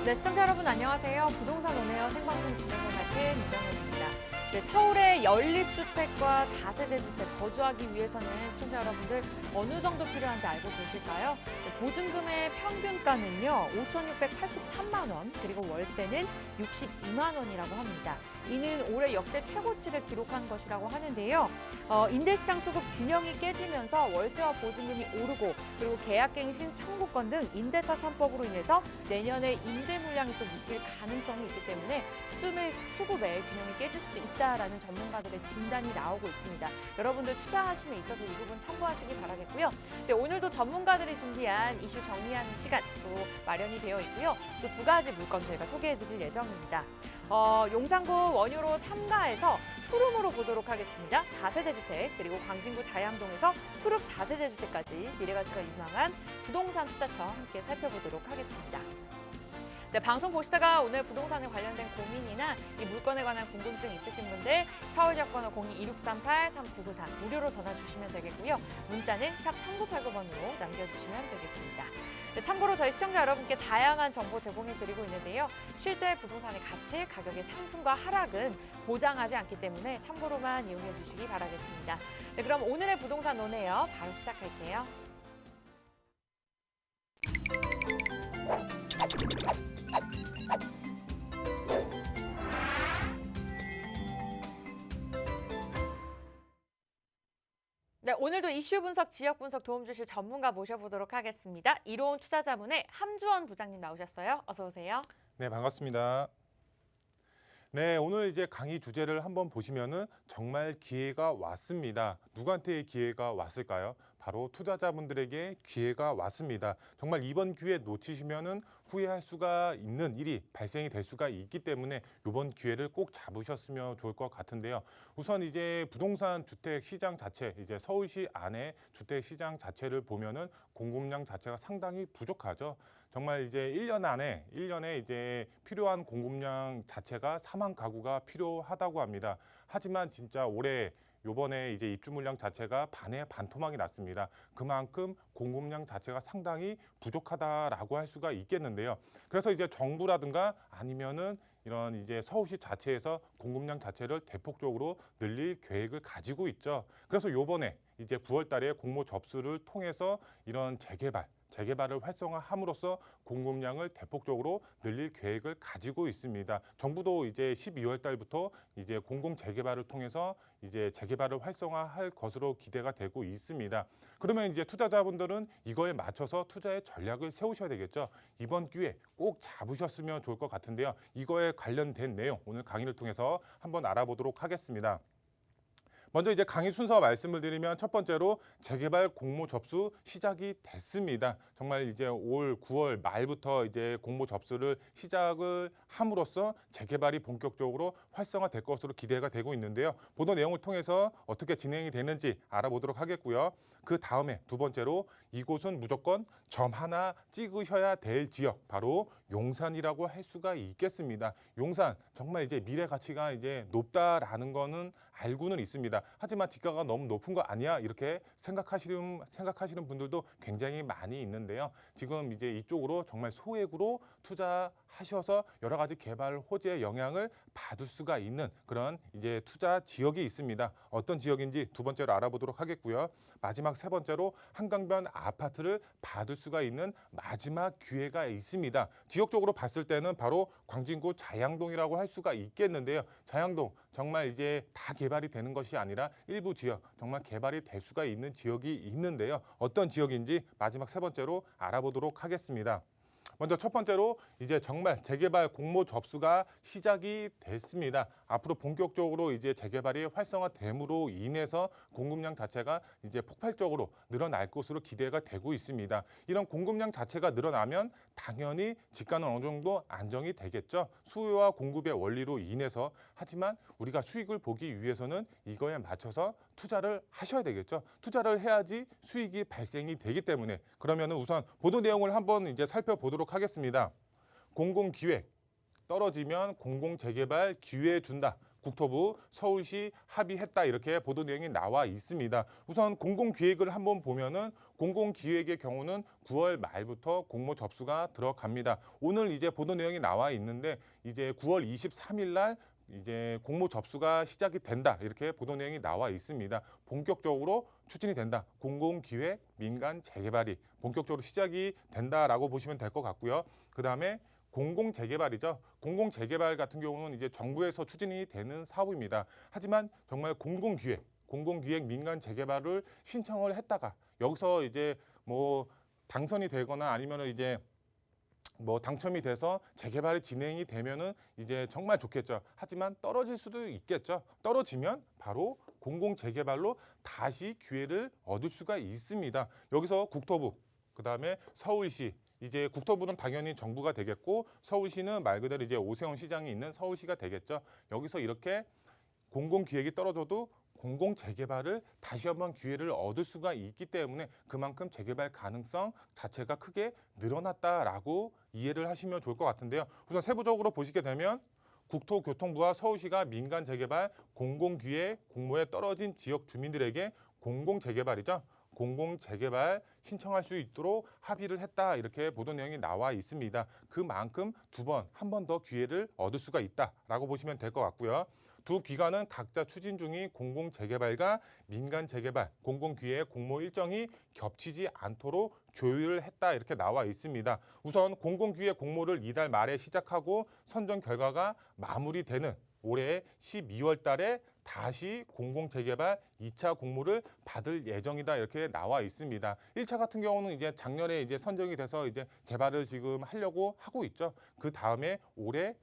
네, 시청자 여러분 안녕하세요. 부동산 오네어 생방송 진행을 맡은 이정현입니다. 네, 서울의 연립주택과 다세대주택 거주하기 위해서는 시청자 여러분들 어느 정도 필요한지 알고 계실까요? 네, 보증금의 평균가는요, 5,683만 원, 그리고 월세는 62만 원이라고 합니다. 이는 올해 역대 최고치를 기록한 것이라고 하는데요. 임대시장 수급 균형이 깨지면서 월세와 보증금이 오르고 그리고 계약갱신 청구권 등 임대차 3법으로 인해서 내년에 임대 물량이 또 묶일 가능성이 있기 때문에 수급의 균형이 깨질 수도 있다라는 전문가들의 진단이 나오고 있습니다. 여러분들 투자하심에 있어서 이 부분 참고하시기 바라겠고요. 네, 오늘도 전문가들이 준비한 이슈 정리하는 시간 또 마련이 되어 있고요. 또 두 가지 물건 저희가 소개해드릴 예정입니다. 용산구 원효로 3가에서 투룸으로 보도록 하겠습니다. 다세대 주택, 그리고 광진구 자양동에서 투룸 다세대 주택까지 미래가치가 유망한 부동산 투자처 함께 살펴보도록 하겠습니다. 네, 방송 보시다가 오늘 부동산에 관련된 고민이나 이 물건에 관한 궁금증 있으신 분들 서울역번호 02-2638-3993 무료로 전화 주시면 되겠고요. 문자는 샵 3989번으로 남겨주시면 되겠습니다. 네, 참고로 저희 시청자 여러분께 다양한 정보 제공해드리고 있는데요. 실제 부동산의 가치, 가격의 상승과 하락은 보장하지 않기 때문에 참고로만 이용해 주시기 바라겠습니다. 네, 그럼 오늘의 부동산 논해요. 바로 시작할게요. 네, 오늘도 이슈 분석, 지역 분석 도움 주실 전문가 모셔보도록 하겠습니다. 이로운 투자자문의 함주원 부장님 나오셨어요. 어서 오세요. 네, 반갑습니다. 네, 오늘 이제 강의 주제를 한번 보시면은 정말 기회가 왔습니다. 누구한테 기회가 왔을까요? 바로 투자자분들에게 기회가 왔습니다. 정말 이번 기회 놓치시면은 후회할 수가 있는 일이 발생이 될 수가 있기 때문에 이번 기회를 꼭 잡으셨으면 좋을 것 같은데요. 우선 이제 부동산 주택 시장 자체, 이제 서울시 안에 주택 시장 자체를 보면은 공급량 자체가 상당히 부족하죠. 정말 이제 1년에 이제 필요한 공급량 자체가 4만 가구가 필요하다고 합니다. 하지만 진짜 올해 요번에 이제 입주 물량 자체가 반에 반토막이 났습니다. 그만큼 공급량 자체가 상당히 부족하다라고 할 수가 있겠는데요. 그래서 이제 정부라든가 아니면은 이런 이제 서울시 자체에서 공급량 자체를 대폭적으로 늘릴 계획을 가지고 있죠. 그래서 요번에 이제 9월 달에 공모 접수를 통해서 이런 재개발을 활성화함으로써 공급량을 대폭적으로 늘릴 계획을 가지고 있습니다. 정부도 이제 12월 달부터 이제 공공 재개발을 통해서 이제 재개발을 활성화할 것으로 기대가 되고 있습니다. 그러면 이제 투자자분들은 이거에 맞춰서 투자의 전략을 세우셔야 되겠죠. 이번 기회 꼭 잡으셨으면 좋을 것 같은데요. 이거에 관련된 내용 오늘 강의를 통해서 한번 알아보도록 하겠습니다. 먼저 이제 강의 순서 말씀을 드리면 첫 번째로 재개발 공모 접수 시작이 됐습니다. 정말 이제 올 9월 말부터 이제 공모 접수를 시작을 함으로써 재개발이 본격적으로 활성화될 것으로 기대가 되고 있는데요. 보도 내용을 통해서 어떻게 진행이 되는지 알아보도록 하겠고요. 그 다음에 두 번째로 이곳은 무조건 점 하나 찍으셔야 될 지역, 바로 용산이라고 할 수가 있겠습니다. 용산 정말 이제 미래 가치가 이제 높다라는 거는 알고는 있습니다. 하지만 지가가 너무 높은 거 아니야? 이렇게 생각하시는 분들도 굉장히 많이 있는데요. 지금 이제 이쪽으로 정말 소액으로 투자하셔서 여러 가지 개발 호재의 영향을 받을 수가 있는 그런 이제 투자 지역이 있습니다. 어떤 지역인지 두 번째로 알아보도록 하겠고요. 마지막 세 번째로 한강변 아파트를 받을 수가 있는 마지막 기회가 있습니다. 지역적으로 봤을 때는 바로 광진구 자양동이라고 할 수가 있겠는데요. 자양동 정말 이제 다 개발이 되는 것이 아니라 일부 지역 정말 개발이 될 수가 있는 지역이 있는데요. 어떤 지역인지 마지막 세 번째로 알아보도록 하겠습니다. 먼저 첫 번째로 이제 정말 재개발 공모 접수가 시작이 됐습니다. 앞으로 본격적으로 이제 재개발이 활성화됨으로 인해서 공급량 자체가 이제 폭발적으로 늘어날 것으로 기대가 되고 있습니다. 이런 공급량 자체가 늘어나면 당연히 집가는 어느 정도 안정이 되겠죠. 수요와 공급의 원리로 인해서. 하지만 우리가 수익을 보기 위해서는 이거에 맞춰서 투자를 하셔야 되겠죠. 투자를 해야지 수익이 발생이 되기 때문에 그러면은 우선 보도 내용을 한번 이제 살펴보도록 하겠습니다. 공공기획 떨어지면 공공재개발 기회 준다. 국토부, 서울시 합의했다 이렇게 보도 내용이 나와 있습니다. 우선 공공기획을 한번 보면은 공공기획의 경우는 9월 말부터 공모 접수가 들어갑니다. 오늘 이제 보도 내용이 나와 있는데 이제 9월 23일 날 이제 공모 접수가 시작이 된다. 이렇게 보도 내용이 나와 있습니다. 본격적으로 추진이 된다. 공공기획 민간 재개발이 본격적으로 시작이 된다라고 보시면 될 것 같고요. 그다음에 공공재개발이죠. 공공재개발 같은 경우는 이제 정부에서 추진이 되는 사업입니다. 하지만 정말 공공기획 민간 재개발을 신청을 했다가 여기서 이제 뭐 당선이 되거나 아니면 이제 뭐 당첨이 돼서 재개발이 진행이 되면은 이제 정말 좋겠죠. 하지만 떨어질 수도 있겠죠. 떨어지면 바로 공공재개발로 다시 기회를 얻을 수가 있습니다. 여기서 국토부, 그다음에 서울시, 이제 국토부는 당연히 정부가 되겠고 서울시는 말 그대로 이제 오세훈 시장이 있는 서울시가 되겠죠. 여기서 이렇게 공공기획이 떨어져도 공공재개발을 다시 한번 기회를 얻을 수가 있기 때문에 그만큼 재개발 가능성 자체가 크게 늘어났다라고 이해를 하시면 좋을 것 같은데요. 우선 세부적으로 보시게 되면 국토교통부와 서울시가 민간 재개발 공공기획 공모에 떨어진 지역 주민들에게 공공재개발이죠. 공공재개발 신청할 수 있도록 합의를 했다. 이렇게 보도 내용이 나와 있습니다. 그만큼 한 번 더 기회를 얻을 수가 있다라고 보시면 될 것 같고요. 두 기관은 각자 추진 중인 공공재개발과 민간재개발, 공공기획 공모 일정이 겹치지 않도록 조율을 했다 이렇게 나와 있습니다. 우선 공공기획 공모를 이달 말에 시작하고 선정 결과가 마무리되는 올해 12월 달에 다시 공공재개발 2차 공모를 받을 예정이다 이렇게 나와 있습니다. 1차 같은 경우는 이제 작년에 이제 선정이 돼서 이제 개발을 지금 하려고 하고 있죠. 그 다음에 올해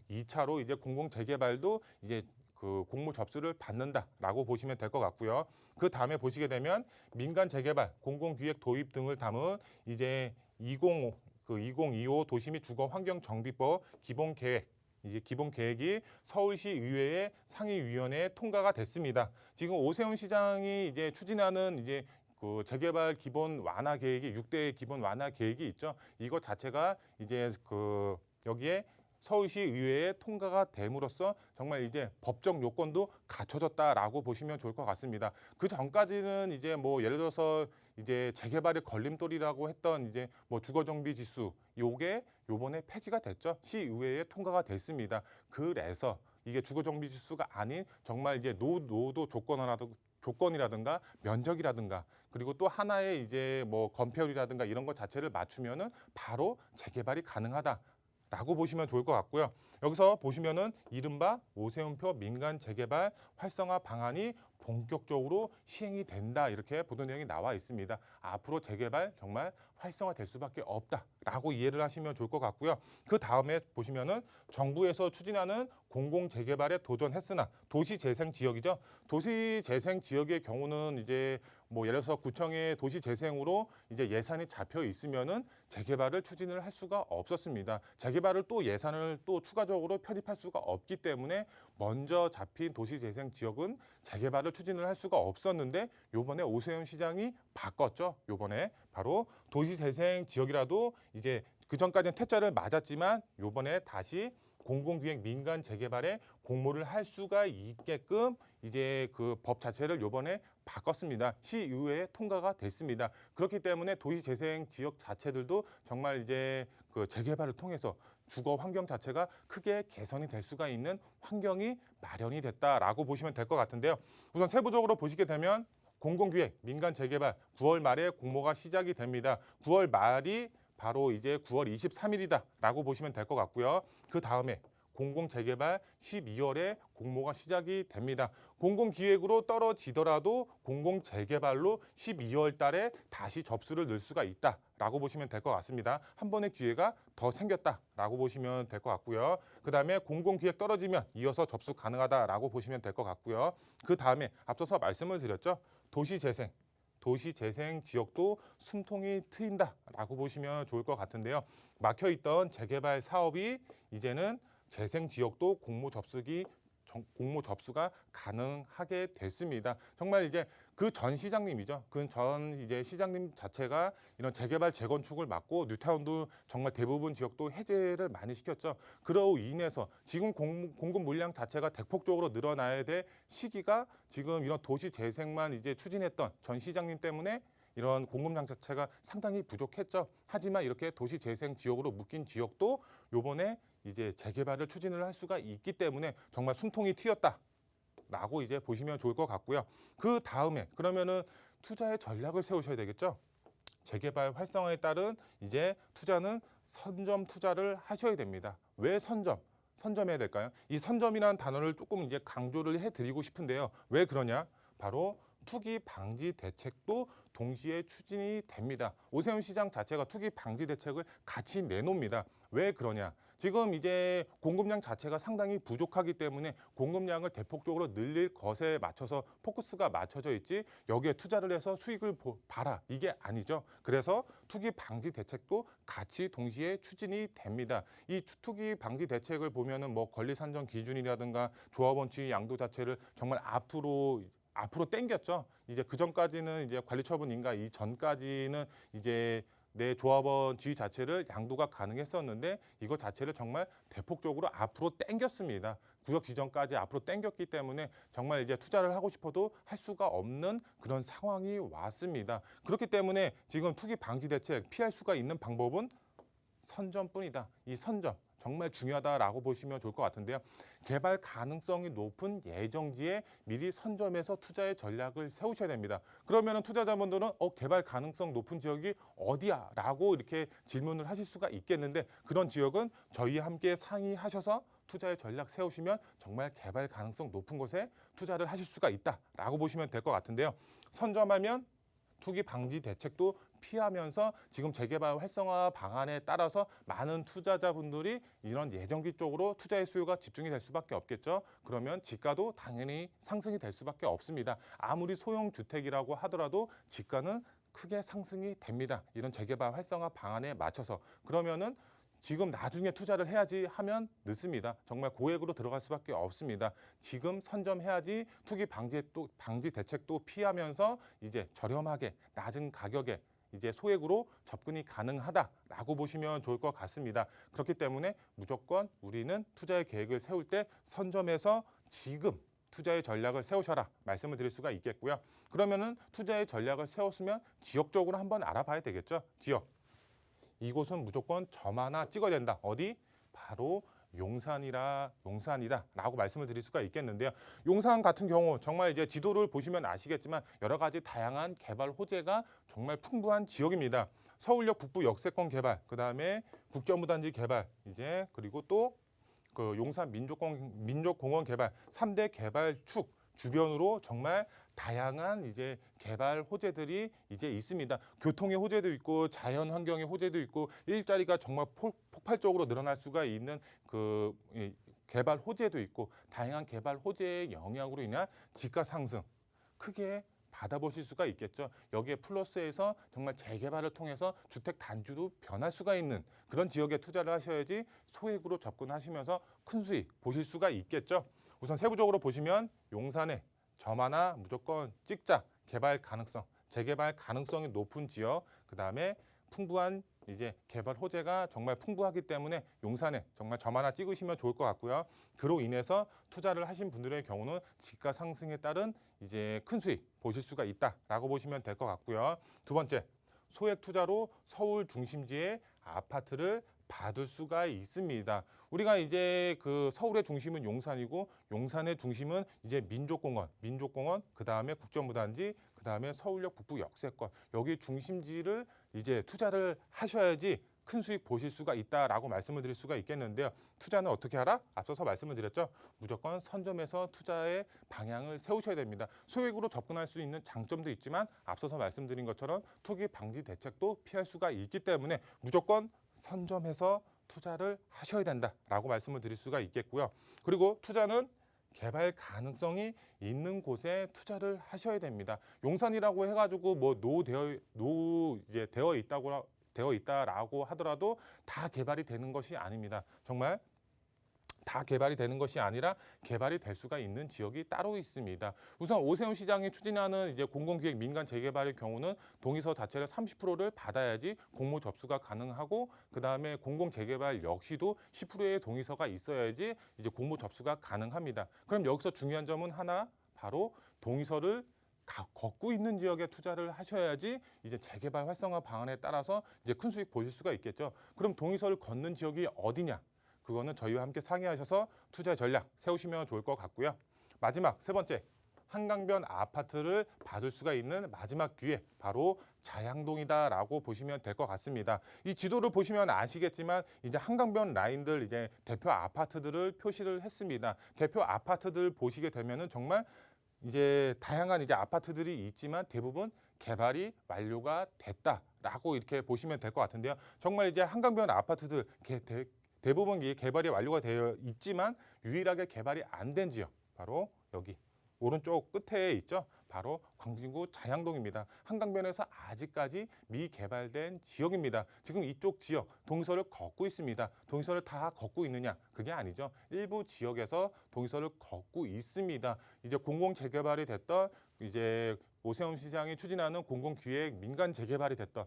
2차로 이제 공공재개발도 이제 그 공모 접수를 받는다라고 보시면 될 것 같고요. 그 다음에 보시게 되면 민간 재개발, 공공기획 도입 등을 담은 이제 2025 도시 및 주거 환경 정비법 기본 계획이 서울시 의회의 상임위원회에 통과가 됐습니다. 지금 오세훈 시장이 이제 추진하는 이제 그 재개발 기본 완화 계획이 6대 기본 완화 계획이 있죠. 이거 자체가 이제 그 여기에 서울시 의회에 통과가 됨으로써 정말 이제 법적 요건도 갖춰졌다라고 보시면 좋을 것 같습니다. 그 전까지는 이제 뭐 예를 들어서 이제 재개발의 걸림돌이라고 했던 이제 뭐 주거정비 지수 요게 요번에 폐지가 됐죠. 시의회에 통과가 됐습니다. 그래서 이게 주거정비 지수가 아닌 정말 이제 노도 조건이라든가 면적이라든가 그리고 또 하나의 이제 뭐 건폐율이라든가 이런 것 자체를 맞추면은 바로 재개발이 가능하다. 라고 보시면 좋을 것 같고요. 여기서 보시면은 이른바 오세훈표 민간 재개발 활성화 방안이 본격적으로 시행이 된다 이렇게 보도 내용이 나와 있습니다. 앞으로 재개발 정말 활성화될 수밖에 없다라고 이해를 하시면 좋을 것 같고요. 그 다음에 보시면은 정부에서 추진하는 공공재개발에 도전했으나 도시재생지역이죠. 도시재생지역의 경우는 이제 뭐 예를 들어서 구청의 도시재생으로 이제 예산이 잡혀 있으면은 재개발을 추진을 할 수가 없었습니다. 재개발을 또 예산을 또 추가적으로 편입할 수가 없기 때문에 먼저 잡힌 도시재생지역은 재개발을 추진을 할 수가 없었는데 요번에 오세훈 시장이 바꿨죠. 요번에 바로 도시재생지역이라도 이제 그전까지는 퇴짜를 맞았지만 요번에 다시 공공기획 민간 재개발에 공모를 할 수가 있게끔 이제 그 법 자체를 요번에 바꿨습니다. 시의회에 통과가 됐습니다. 그렇기 때문에 도시재생 지역 자체들도 정말 이제 그 재개발을 통해서 주거 환경 자체가 크게 개선이 될 수가 있는 환경이 마련이 됐다라고 보시면 될 것 같은데요. 우선 세부적으로 보시게 되면 공공기획 민간 재개발 9월 말에 공모가 시작이 됩니다. 9월 말이 바로 이제 9월 23일이다라고 보시면 될 것 같고요. 그 다음에 공공재개발 12월에 공모가 시작이 됩니다. 공공기획으로 떨어지더라도 공공재개발로 12월 달에 다시 접수를 넣을 수가 있다라고 보시면 될 것 같습니다. 한 번의 기회가 더 생겼다라고 보시면 될 것 같고요. 그 다음에 공공기획 떨어지면 이어서 접수 가능하다라고 보시면 될 것 같고요. 그 다음에 앞서서 말씀을 드렸죠. 도시재생 지역도 숨통이 트인다라고 보시면 좋을 것 같은데요. 막혀있던 재개발 사업이 이제는 재생 지역도 공모 접수가 공모 접수가 가능하게 됐습니다. 정말 이제 그 전 시장님이죠. 그 전 이제 시장님 자체가 이런 재개발 재건축을 막고 뉴타운도 정말 대부분 지역도 해제를 많이 시켰죠. 그로 인해서 지금 공급 물량 자체가 대폭적으로 늘어나야 될 시기가 지금 이런 도시 재생만 이제 추진했던 전 시장님 때문에 이런 공급량 자체가 상당히 부족했죠. 하지만 이렇게 도시 재생 지역으로 묶인 지역도 요번에 이제 재개발을 추진을 할 수가 있기 때문에 정말 숨통이 튀었다라고 이제 보시면 좋을 것 같고요. 그 다음에 그러면은 투자의 전략을 세우셔야 되겠죠. 재개발 활성화에 따른 이제 투자는 선점 투자를 하셔야 됩니다. 왜 선점해야 될까요? 이 선점이라는 단어를 조금 이제 강조를 해드리고 싶은데요. 왜 그러냐? 바로 투기 방지 대책도 동시에 추진이 됩니다. 오세훈 시장 자체가 투기 방지 대책을 같이 내놓습니다. 왜 그러냐? 지금 이제 공급량 자체가 상당히 부족하기 때문에 공급량을 대폭적으로 늘릴 것에 맞춰서 포커스가 맞춰져 있지 여기에 투자를 해서 수익을 봐라 이게 아니죠. 그래서 투기 방지 대책도 같이 동시에 추진이 됩니다. 이 투기 방지 대책을 보면은 뭐 권리 산정 기준이라든가 조합원주의 양도 자체를 정말 앞으로 땡겼죠. 이제 그 전까지는 이제 관리처분 인가 이 전까지는 이제 내 조합원 지위 자체를 양도가 가능했었는데 이거 자체를 정말 대폭적으로 앞으로 땡겼습니다. 구역 지정까지 앞으로 땡겼기 때문에 정말 이제 투자를 하고 싶어도 할 수가 없는 그런 상황이 왔습니다. 그렇기 때문에 지금 투기 방지 대책 피할 수가 있는 방법은 선점뿐이다. 이 선점 정말 중요하다라고 보시면 좋을 것 같은데요. 개발 가능성이 높은 예정지에 미리 선점해서 투자의 전략을 세우셔야 됩니다. 그러면 투자자분들은 개발 가능성 높은 지역이 어디야? 라고 이렇게 질문을 하실 수가 있겠는데 그런 지역은 저희와 함께 상의하셔서 투자의 전략 세우시면 정말 개발 가능성 높은 곳에 투자를 하실 수가 있다라고 보시면 될 것 같은데요. 선점하면 투기 방지 대책도 피하면서 지금 재개발 활성화 방안에 따라서 많은 투자자분들이 이런 예정지 쪽으로 투자의 수요가 집중이 될 수밖에 없겠죠. 그러면 지가도 당연히 상승이 될 수밖에 없습니다. 아무리 소형 주택이라고 하더라도 지가는 크게 상승이 됩니다. 이런 재개발 활성화 방안에 맞춰서 그러면은 지금 나중에 투자를 해야지 하면 늦습니다. 정말 고액으로 들어갈 수밖에 없습니다. 지금 선점해야지 투기 방지 대책도 피하면서 이제 저렴하게 낮은 가격에 이제 소액으로 접근이 가능하다라고 보시면 좋을 것 같습니다. 그렇기 때문에 무조건 우리는 투자의 계획을 세울 때 선점해서 지금 투자의 전략을 세우셔라 말씀을 드릴 수가 있겠고요. 그러면은 투자의 전략을 세웠으면 지역적으로 한번 알아봐야 되겠죠. 지역. 이곳은 무조건 점 하나 찍어야 된다. 어디? 바로 용산이다라고 말씀을 드릴 수가 있겠는데요. 용산 같은 경우 정말 이제 지도를 보시면 아시겠지만 여러 가지 다양한 개발 호재가 정말 풍부한 지역입니다. 서울역 북부 역세권 개발, 그다음에 국제무단지 개발, 이제 그리고 또 그 용산 민족공원 개발 3대 개발축 주변으로 정말 다양한 이제 개발 호재들이 이제 있습니다. 교통의 호재도 있고 자연 환경의 호재도 있고 일자리가 정말 폭발적으로 늘어날 수가 있는 그 개발 호재도 있고 다양한 개발 호재의 영향으로 인한 지가 상승 크게 받아보실 수가 있겠죠. 여기에 플러스해서 정말 재개발을 통해서 주택 단지도 변할 수가 있는 그런 지역에 투자를 하셔야지 소액으로 접근하시면서 큰 수익 보실 수가 있겠죠. 우선 세부적으로 보시면 용산에 점 하나 무조건 찍자. 개발 가능성, 재개발 가능성이 높은 지역, 그다음에 풍부한 이제 개발 호재가 정말 풍부하기 때문에 용산에 정말 점 하나 찍으시면 좋을 것 같고요. 그로 인해서 투자를 하신 분들의 경우는 지가 상승에 따른 이제 큰 수익 보실 수가 있다라고 보시면 될 것 같고요. 두 번째, 소액 투자로 서울 중심지의 아파트를 받을 수가 있습니다. 우리가 이제 그 서울의 중심은 용산이고 용산의 중심은 이제 민족공원, 그다음에 국제무단지, 그다음에 서울역 북부 역세권. 여기 중심지를 이제 투자를 하셔야지 큰 수익 보실 수가 있다라고 말씀을 드릴 수가 있겠는데요. 투자는 어떻게 하라? 앞서서 말씀을 드렸죠. 무조건 선점해서 투자의 방향을 세우셔야 됩니다. 소액으로 접근할 수 있는 장점도 있지만 앞서서 말씀드린 것처럼 투기 방지 대책도 피할 수가 있기 때문에 무조건 선점해서 투자를 하셔야 된다라고 말씀을 드릴 수가 있겠고요. 그리고 투자는 개발 가능성이 있는 곳에 투자를 하셔야 됩니다. 용산이라고 해가지고 뭐 되어 있다라고 하더라도 다 개발이 되는 것이 아닙니다. 정말 다 개발이 되는 것이 아니라 개발이 될 수가 있는 지역이 따로 있습니다. 우선 오세훈 시장이 추진하는 이제 공공기획 민간 재개발의 경우는 동의서 자체를 30%를 받아야지 공모 접수가 가능하고 그다음에 공공 재개발 역시도 10%의 동의서가 있어야지 이제 공모 접수가 가능합니다. 그럼 여기서 중요한 점은 하나 바로 동의서를 걷고 있는 지역에 투자를 하셔야지 이제 재개발 활성화 방안에 따라서 이제 큰 수익 보실 수가 있겠죠. 그럼 동의서를 걷는 지역이 어디냐? 그거는 저희와 함께 상의하셔서 투자 전략 세우시면 좋을 것 같고요. 마지막 세 번째, 한강변 아파트를 받을 수가 있는 마지막 기회 바로 자양동이다라고 보시면 될 것 같습니다. 이 지도를 보시면 아시겠지만 이제 한강변 라인들 이제 대표 아파트들을 표시를 했습니다. 대표 아파트들 보시게 되면은 정말 이제 다양한 이제 아파트들이 있지만 대부분 개발이 완료가 됐다라고 이렇게 보시면 될 것 같은데요. 정말 이제 한강변 아파트들 대부분 개발이 완료가 되어 있지만 유일하게 개발이 안 된 지역 바로 여기 오른쪽 끝에 있죠. 바로 광진구 자양동입니다. 한강변에서 아직까지 미개발된 지역입니다. 지금 이쪽 지역 동의서를 걷고 있습니다. 동의서를 다 걷고 있느냐? 그게 아니죠. 일부 지역에서 동의서를 걷고 있습니다. 이제 공공 재개발이 됐던 이제 오세훈 시장이 추진하는 공공기획 민간 재개발이 됐던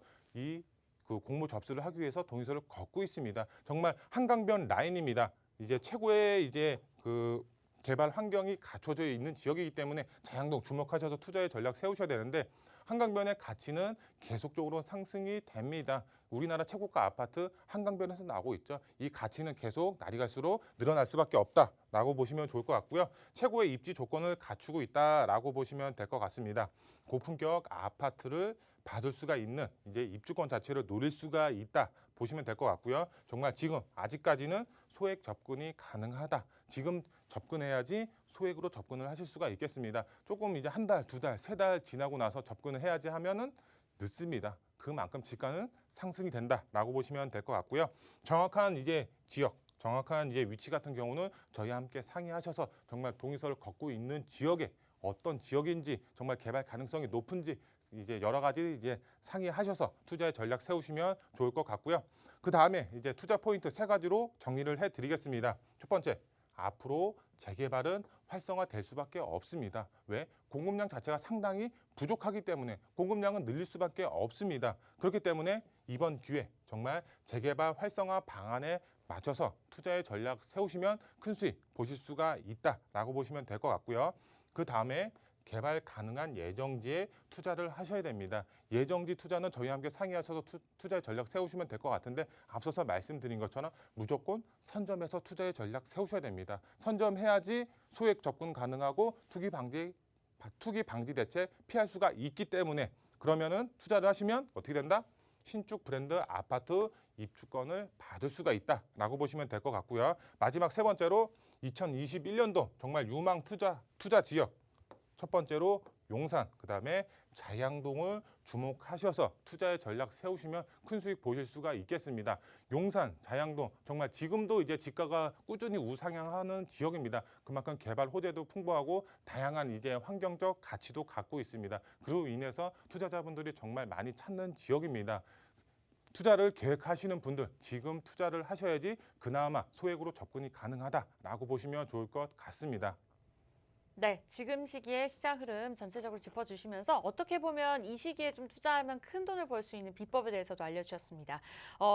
그 공모 접수를 하기 위해서 동의서를 걷고 있습니다. 정말 한강변 라인입니다. 이제 최고의 이제 그 개발 환경이 갖춰져 있는 지역이기 때문에 자양동 주목하셔서 투자의 전략 세우셔야 되는데 한강변의 가치는 계속적으로 상승이 됩니다. 우리나라 최고가 아파트 한강변에서 나오고 있죠. 이 가치는 계속 날이 갈수록 늘어날 수밖에 없다라고 보시면 좋을 것 같고요. 최고의 입지 조건을 갖추고 있다라고 보시면 될 것 같습니다. 고품격 아파트를 받을 수가 있는 이제 입주권 자체를 노릴 수가 있다 보시면 될 것 같고요. 정말 지금 아직까지는 소액 접근이 가능하다. 지금 접근해야지 소액으로 접근을 하실 수가 있겠습니다. 조금 이제 한 달, 두 달, 세 달 지나고 나서 접근을 해야지 하면은 늦습니다. 그만큼 지가는 상승이 된다라고 보시면 될 것 같고요. 정확한 이제 지역, 정확한 이제 위치 같은 경우는 저희와 함께 상의하셔서 정말 동의서를 걷고 있는 지역에 어떤 지역인지 정말 개발 가능성이 높은지 이제 여러 가지 이제 상의하셔서 투자의 전략 세우시면 좋을 것 같고요. 그 다음에 이제 투자 포인트 세 가지로 정리를 해드리겠습니다. 첫 번째, 앞으로 재개발은 활성화될 수밖에 없습니다. 왜? 공급량 자체가 상당히 부족하기 때문에 공급량은 늘릴 수밖에 없습니다. 그렇기 때문에 이번 기회 정말 재개발 활성화 방안에 맞춰서 투자의 전략 세우시면 큰 수익 보실 수가 있다라고 보시면 될 것 같고요. 그 다음에 개발 가능한 예정지에 투자를 하셔야 됩니다. 예정지 투자는 저희와 함께 상의하셔서 투자의 전략 세우시면 될 것 같은데 앞서서 말씀드린 것처럼 무조건 선점해서 투자의 전략 세우셔야 됩니다. 선점해야지 소액 접근 가능하고 투기 방지 대책 피할 수가 있기 때문에 그러면은 투자를 하시면 어떻게 된다? 신축 브랜드 아파트 입주권을 받을 수가 있다라고 보시면 될 것 같고요. 마지막 세 번째로 2021년도 정말 유망 투자 지역 첫 번째로 용산, 그다음에 자양동을 주목하셔서 투자의 전략 세우시면 큰 수익 보실 수가 있겠습니다. 용산, 자양동 정말 지금도 이제 지가가 꾸준히 우상향하는 지역입니다. 그만큼 개발 호재도 풍부하고 다양한 이제 환경적 가치도 갖고 있습니다. 그로 인해서 투자자분들이 정말 많이 찾는 지역입니다. 투자를 계획하시는 분들 지금 투자를 하셔야지 그나마 소액으로 접근이 가능하다라고 보시면 좋을 것 같습니다. 네, 지금 시기의 시장 흐름 전체적으로 짚어주시면서 어떻게 보면 이 시기에 좀 투자하면 큰 돈을 벌 수 있는 비법에 대해서도 알려주셨습니다.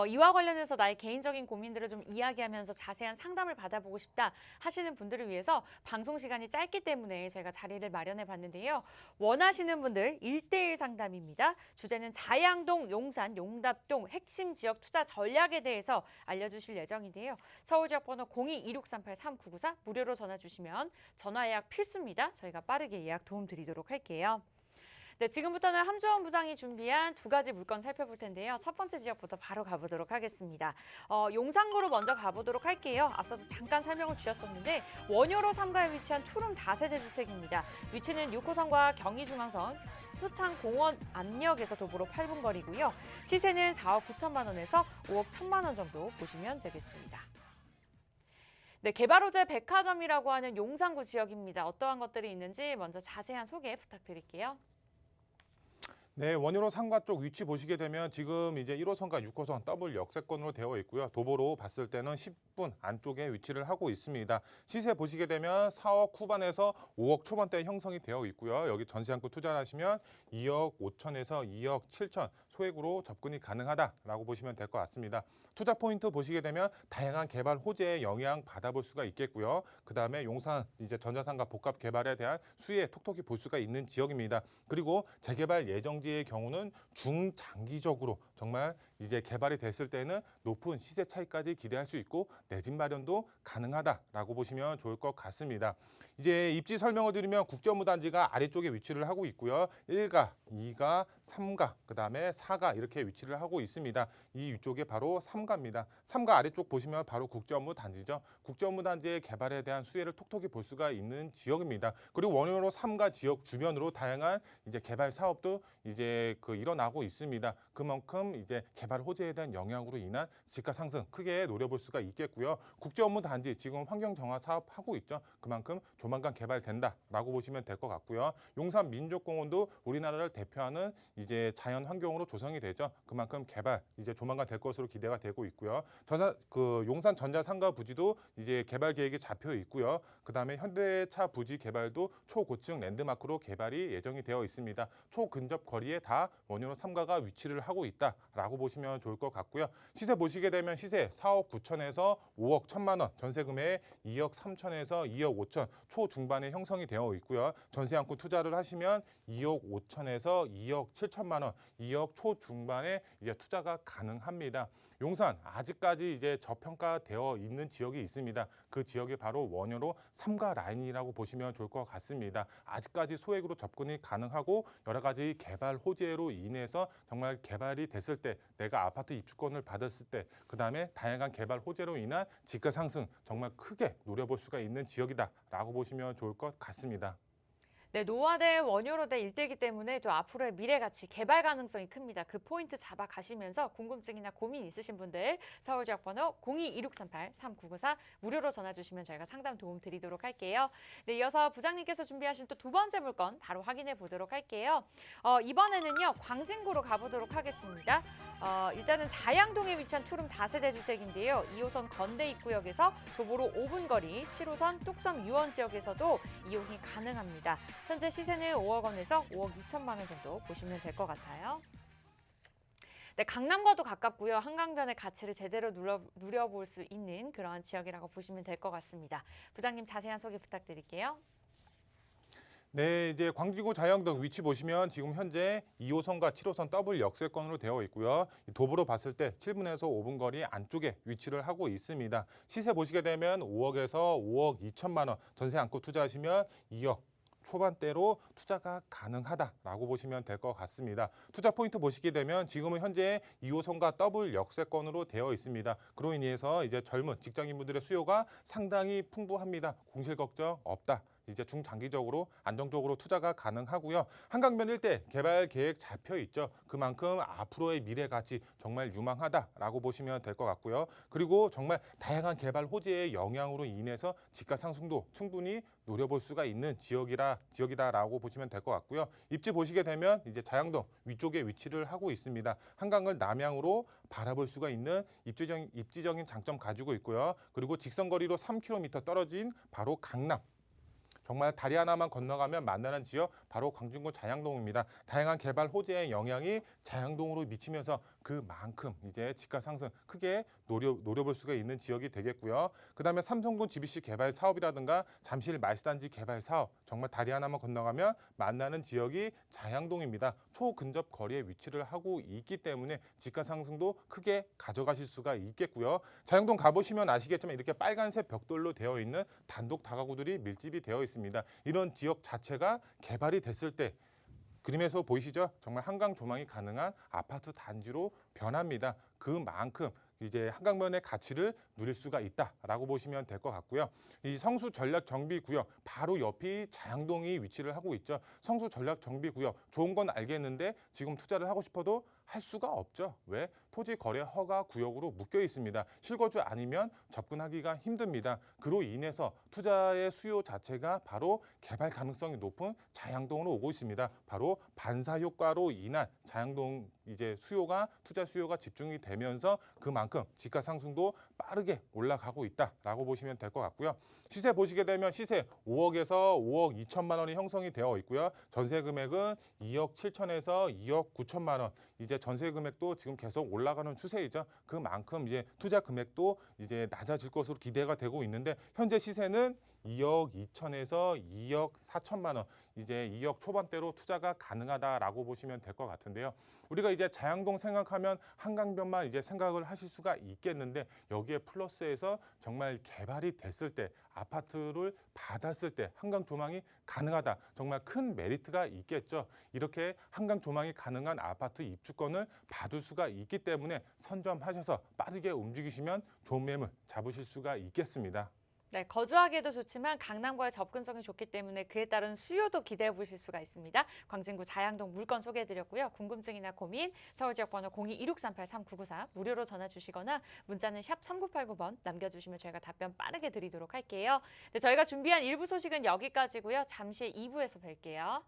이와 관련해서 나의 개인적인 고민들을 좀 이야기하면서 자세한 상담을 받아보고 싶다 하시는 분들을 위해서 방송 시간이 짧기 때문에 저희가 자리를 마련해 봤는데요. 원하시는 분들 1대1 상담입니다. 주제는 자양동, 용산, 용답동 핵심 지역 투자 전략에 대해서 알려주실 예정인데요. 서울 지역 번호 02-2638-3994 무료로 전화 주시면 전화 예약 필수입니다. 저희가 빠르게 예약 도움 드리도록 할게요. 네, 지금부터는 함주원 부장이 준비한 두 가지 물건 살펴볼 텐데요. 첫 번째 지역부터 바로 가보도록 하겠습니다. 용산구로 먼저 가보도록 할게요. 앞서도 잠깐 설명을 주셨었는데 원효로 3가에 위치한 투룸 다세대 주택입니다. 위치는 6호선과 경의중앙선 효창공원 안역에서 도보로 8분 거리고요. 시세는 4억 9천만 원에서 5억 1천만 원 정도 보시면 되겠습니다. 네, 개발 호재 백화점이라고 하는 용산구 지역입니다. 어떠한 것들이 있는지 먼저 자세한 소개 부탁드릴게요. 네, 원효로 상가 쪽 위치 보시게 되면 지금 이제 1호선과 6호선 더블 역세권으로 되어 있고요. 도보로 봤을 때는 10분 안쪽에 위치를 하고 있습니다. 시세 보시게 되면 4억 후반에서 5억 초반대 형성이 되어 있고요. 여기 전세 안고 투자를 하시면 2억 5천에서 2억 7천 소액으로 접근이 가능하다라고 보시면 될 것 같습니다. 투자 포인트 보시게 되면 다양한 개발 호재에 영향 받아볼 수가 있겠고요. 그다음에 용산 이제 전자상가 복합 개발에 대한 수혜 톡톡히 볼 수가 있는 지역입니다. 그리고 재개발 예정지의 경우는 중장기적으로 정말 이제 개발이 됐을 때는 높은 시세 차이까지 기대할 수 있고 내 집 마련도 가능하다라고 보시면 좋을 것 같습니다. 이제 입지 설명을 드리면 국제업무단지가 아래쪽에 위치를 하고 있고요. 1가, 2가, 3가, 그다음에 4가 이렇게 위치를 하고 있습니다. 이 위쪽에 바로 3가입니다. 3가 아래쪽 보시면 바로 국제업무단지죠. 국제업무단지의 개발에 대한 수혜를 톡톡히 볼 수가 있는 지역입니다. 그리고 원효로 3가 지역 주변으로 다양한 이제 개발 사업도 이제 일어나고 있습니다. 그만큼 이제 개발 호재에 대한 영향으로 인한 집가 상승 크게 노려볼 수가 있겠고요. 국제업무단지 지금 환경정화 사업 하고 있죠. 그만큼 조만간 개발된다라고 보시면 될 것 같고요. 용산 민족공원도 우리나라를 대표하는 이제 자연 환경으로 조성이 되죠. 그만큼 개발 이제 조만간 될 것으로 기대가 되고 있고요. 용산 전자상가 부지도 이제 개발 계획이 잡혀 있고요. 그다음에 현대차 부지 개발도 초고층 랜드마크로 개발이 예정이 되어 있습니다. 초근접 거리에 다 원효로 3가가 위치를 하고 있다라고 보시면 좋을 것 같고요. 시세 보시게 되면 시세 4억 9천에서 5억 1천만 원, 전세 금액 2억 3천에서 2억 5천 초중반에 형성이 되어 있고요. 전세 안고 투자를 하시면 2억 5천에서 2억 7천만 원, 2억 초중반에 이제 투자가 가능합니다. 용산 아직까지 이제 저평가되어 있는 지역이 있습니다. 그 지역이 바로 원효로 3가 라인이라고 보시면 좋을 것 같습니다. 아직까지 소액으로 접근이 가능하고 여러 가지 개발 호재로 인해서 정말 개발이 됐을 때 내가 아파트 입주권을 받았을 때 그다음에 다양한 개발 호재로 인한 집가 상승 정말 크게 노려볼 수가 있는 지역이다라고 보시면 좋을 것 같습니다. 네, 노화대 원효로대 일대이기 때문에 또 앞으로의 미래 가치 개발 가능성이 큽니다. 그 포인트 잡아 가시면서 궁금증이나 고민 있으신 분들 서울지역번호 02-2638-3994 무료로 전화 주시면 저희가 상담 도움 드리도록 할게요. 네, 이어서 부장님께서 준비하신 또 두 번째 물건 바로 확인해 보도록 할게요. 이번에는요 광진구로 가보도록 하겠습니다. 일단은 자양동에 위치한 투룸 다세대 주택인데요. 2호선 건대 입구역에서 도보로 5분 거리, 7호선 뚝섬 유원 지역에서도 이용이 가능합니다. 현재 시세는 5억 원에서 5억 2천만 원 정도 보시면 될 것 같아요. 네, 강남과도 가깝고요. 한강변의 가치를 제대로 누려볼 수 있는 그런 지역이라고 보시면 될 것 같습니다. 부장님 자세한 소개 부탁드릴게요. 네, 이제 광진구 자양동 위치 보시면 지금 현재 2호선과 7호선 더블 역세권으로 되어 있고요. 도보로 봤을 때 7분에서 5분 거리 안쪽에 위치를 하고 있습니다. 시세 보시게 되면 5억에서 5억 2천만 원, 전세 안고 투자하시면 2억 초반대로 투자가 가능하다라고 보시면 될 것 같습니다. 투자 포인트 보시게 되면 지금은 현재 2호선과 더블 역세권으로 되어 있습니다. 그로 인해서 이제 젊은 직장인분들의 수요가 상당히 풍부합니다. 공실 걱정 없다. 이제 중장기적으로 안정적으로 투자가 가능하고요. 한강변 일대 개발 계획 잡혀 있죠. 그만큼 앞으로의 미래 가치 정말 유망하다라고 보시면 될 것 같고요. 그리고 정말 다양한 개발 호재의 영향으로 인해서 집가 상승도 충분히 노려볼 수가 있는 지역이다라고 보시면 될 것 같고요. 입지 보시게 되면 이제 자양동 위쪽에 위치를 하고 있습니다. 한강을 남향으로 바라볼 수가 있는 입지적인 장점 가지고 있고요. 그리고 직선거리로 3km 떨어진 바로 강남. 정말 다리 하나만 건너가면 만나는 지역 바로 광진구 자양동입니다. 다양한 개발 호재의 영향이 자양동으로 미치면서 그만큼 이제 집가 상승 크게 노려볼 수가 있는 지역이 되겠고요. 그다음에 삼성군 GBC 개발 사업이라든가 잠실 말스단지 개발 사업 정말 다리 하나만 건너가면 만나는 지역이 자양동입니다. 초근접 거리에 위치를 하고 있기 때문에 집가 상승도 크게 가져가실 수가 있겠고요. 자양동 가보시면 아시겠지만 이렇게 빨간색 벽돌로 되어 있는 단독 다가구들이 밀집이 되어 있습니다. 이런 지역 자체가 개발이 됐을 때 그림에서 보이시죠? 정말 한강 조망이 가능한 아파트 단지로 변합니다. 그만큼 이제 한강변의 가치를 누릴 수가 있다라고 보시면 될 것 같고요. 이 성수 전략 정비 구역 바로 옆이 자양동이 위치를 하고 있죠. 성수 전략 정비 구역 좋은 건 알겠는데 지금 투자를 하고 싶어도 할 수가 없죠. 왜? 토지 거래 허가 구역으로 묶여 있습니다. 실거주 아니면 접근하기가 힘듭니다. 그로 인해서 투자의 수요 자체가 바로 개발 가능성이 높은 자양동으로 오고 있습니다. 바로 반사 효과로 인한 자양동 이제 투자 수요가 집중이 되면서 그만큼 집가 상승도 빠르게 올라가고 있다라고 보시면 될 것 같고요. 시세 보시게 되면 시세 5억에서 5억 2천만 원이 형성이 되어 있고요. 전세 금액은 2억 7천에서 2억 9천만 원. 이제 전세 금액도 지금 계속 올라가는 추세이죠. 그만큼 이제 투자 금액도 이제 낮아질 것으로 기대가 되고 있는데 현재 시세는 2억 2천에서 2억 4천만 원. 이제 2억 초반대로 투자가 가능하다라고 보시면 될 것 같은데요. 우리가 이제 자양동 생각하면 한강변만 이제 생각을 하실 수가 있겠는데 여기에 플러스해서 정말 개발이 됐을 때 아파트를 받았을 때 한강 조망이 가능하다. 정말 큰 메리트가 있겠죠. 이렇게 한강 조망이 가능한 아파트 입주권을 받을 수가 있기 때문에 선점하셔서 빠르게 움직이시면 좋은 매물 잡으실 수가 있겠습니다. 네, 거주하기에도 좋지만 강남과의 접근성이 좋기 때문에 그에 따른 수요도 기대해 보실 수가 있습니다. 광진구 자양동 물건 소개해드렸고요. 궁금증이나 고민 서울지역번호 02-2638-3994 무료로 전화 주시거나 문자는 샵 3989번 남겨주시면 저희가 답변 빠르게 드리도록 할게요. 네, 저희가 준비한 1부 소식은 여기까지고요. 잠시 후에 2부에서 뵐게요.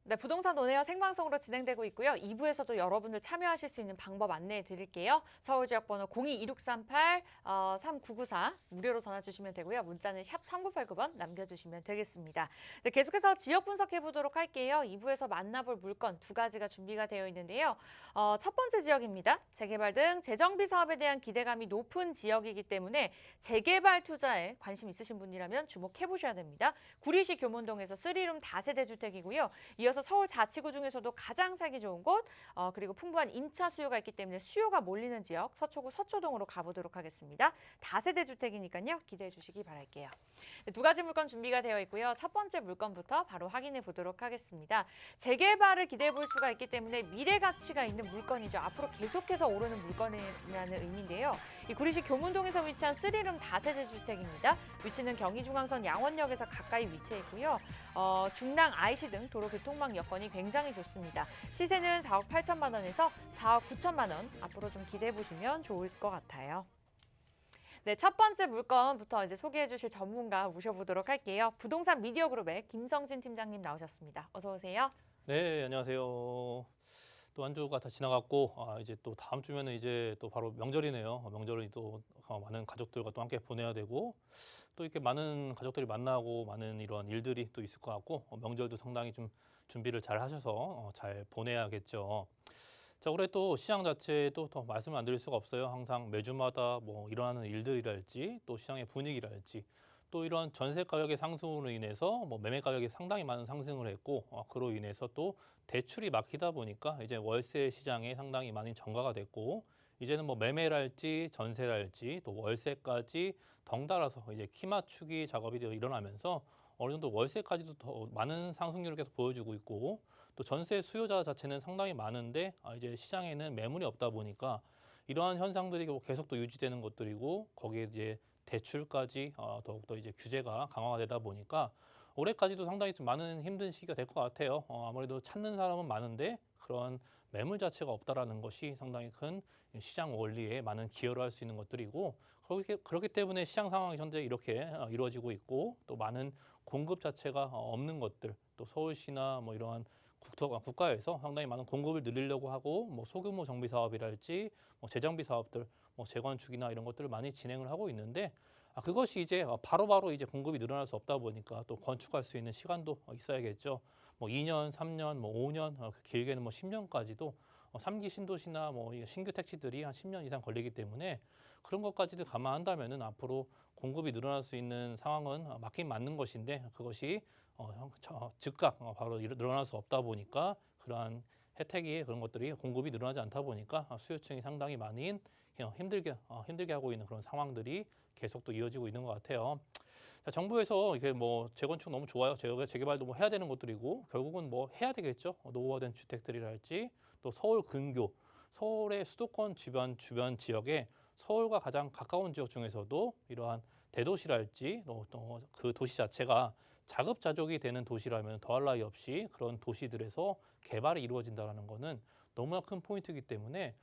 네, 부동산 온에어 생방송으로 진행되고 있고요. 2부에서도 여러분들 참여하실 수 있는 방법 안내해 드릴게요. 서울지역번호 02-2638-3994 무료로 전화 주시면 되고요. 문자는 샵 3989번 남겨주시면 되겠습니다. 네, 계속해서 지역 분석해 보도록 할게요. 2부에서 만나볼 물건 두 가지가 준비가 되어 있는데요. 첫 번째 지역입니다. 재개발 등 재정비 사업에 대한 기대감이 높은 지역이기 때문에 재개발 투자에 관심 있으신 분이라면 주목해 보셔야 됩니다. 구리시 교문동에서 3룸 다세대 주택이고요. 이어서 서울 자치구 중에서도 가장 살기 좋은 곳, 그리고 풍부한 임차 수요가 있기 때문에 수요가 몰리는 지역 서초구 서초동으로 가보도록 하겠습니다. 다세대 주택이니까요. 기대해 주시기 바랄게요. 네, 두 가지 물건 준비가 되어 있고요. 첫 번째 물건부터 바로 확인해 보도록 하겠습니다. 재개발을 기대해 볼 수가 있기 때문에 미래 가치가 있는 물건이죠. 앞으로 계속해서 오르는 물건이라는 의미인데요. 이 구리시 교문동에서 위치한 3룸 다세대 주택입니다. 위치는 경의중앙선 양원역에서 가까이 위치해 있고요. 중랑 IC 등 도로 교통망 여건이 굉장히 좋습니다. 시세는 4억 8천만 원에서 4억 9천만 원. 앞으로 좀 기대해 보시면 좋을 것 같아요. 네, 첫 번째 물건부터 이제 소개해 주실 전문가 모셔보도록 할게요. 부동산 미디어 그룹의 김성진 팀장님 나오셨습니다. 어서 오세요. 네, 안녕하세요. 또 한 주가 다 지나갔고 이제 또 다음 주면은 이제 또 바로 명절이네요. 명절은 또 많은 가족들과 또 함께 보내야 되고 또 이렇게 많은 가족들이 만나고 많은 이런 일들이 또 있을 것 같고 명절도 상당히 좀 준비를 잘 하셔서 잘 보내야겠죠. 자, 올해 또 시장 자체도 더 말씀을 안 드릴 수가 없어요. 항상 매주마다 뭐 일어나는 일들이랄지 또 시장의 분위기랄지 또 이런 전세 가격의 상승으로 인해서 뭐 매매 가격이 상당히 많은 상승을 했고 그로 인해서 또 대출이 막히다 보니까 이제 월세 시장에 상당히 많이 전가가 됐고 이제는 뭐 매매랄지 전세랄지 또 월세까지 덩달아서 이제 키 맞추기 작업이 일어나면서 어느 정도 월세까지도 더 많은 상승률을 계속 보여주고 있고 또 전세 수요자 자체는 상당히 많은데 이제 시장에는 매물이 없다 보니까 이러한 현상들이 계속 또 유지되는 것들이고 거기에 이제 대출까지 더욱더 이제 규제가 강화가 되다 보니까 올해까지도 상당히 좀 많은 힘든 시기가 될 것 같아요. 아무래도 찾는 사람은 많은데 그런 매물 자체가 없다라는 것이 상당히 큰 시장 원리에 많은 기여를 할 수 있는 것들이고 그렇기 때문에 시장 상황이 현재 이렇게 이루어지고 있고 또 많은 공급 자체가 없는 것들 또 서울시나 뭐 이러한 국가에서 상당히 많은 공급을 늘리려고 하고 뭐 소규모 정비 사업이랄지 뭐 재정비 사업들 뭐 재건축이나 이런 것들을 많이 진행을 하고 있는데 그것이 이제 바로바로 이제 공급이 늘어날 수 없다 보니까 또 건축할 수 있는 시간도 있어야겠죠. 뭐 2년, 3년, 뭐 5년, 길게는 뭐 10년까지도 3기 신도시나 뭐 신규 택지들이 한 10년 이상 걸리기 때문에 그런 것까지도 감안한다면은 앞으로 공급이 늘어날 수 있는 상황은 맞긴 맞는 것인데 그것이 즉각 바로 늘어날 수 없다 보니까 그러한 혜택이 그런 것들이 공급이 늘어나지 않다 보니까 수요층이 상당히 많이 힘들게 하고 있는 그런 상황들이 계속 또 이어지고 있는 것 같아요. 자, 정부에서 이게 뭐 재건축 너무 좋아요. 재개발도 뭐 해야 되는 것들이고 결국은 뭐 해야 되겠죠. 노후화된 주택들이랄지 또 서울 근교, 서울의 수도권 주변 지역에 서울과 가장 가까운 지역 중에서도 이러한 대도시랄지 또 그 도시 자체가 자급자족이 되는 도시라면 더할 나위 없이 그런 도시들에서 개발이 이루어진다는 것은 너무나 큰 포인트이기 때문에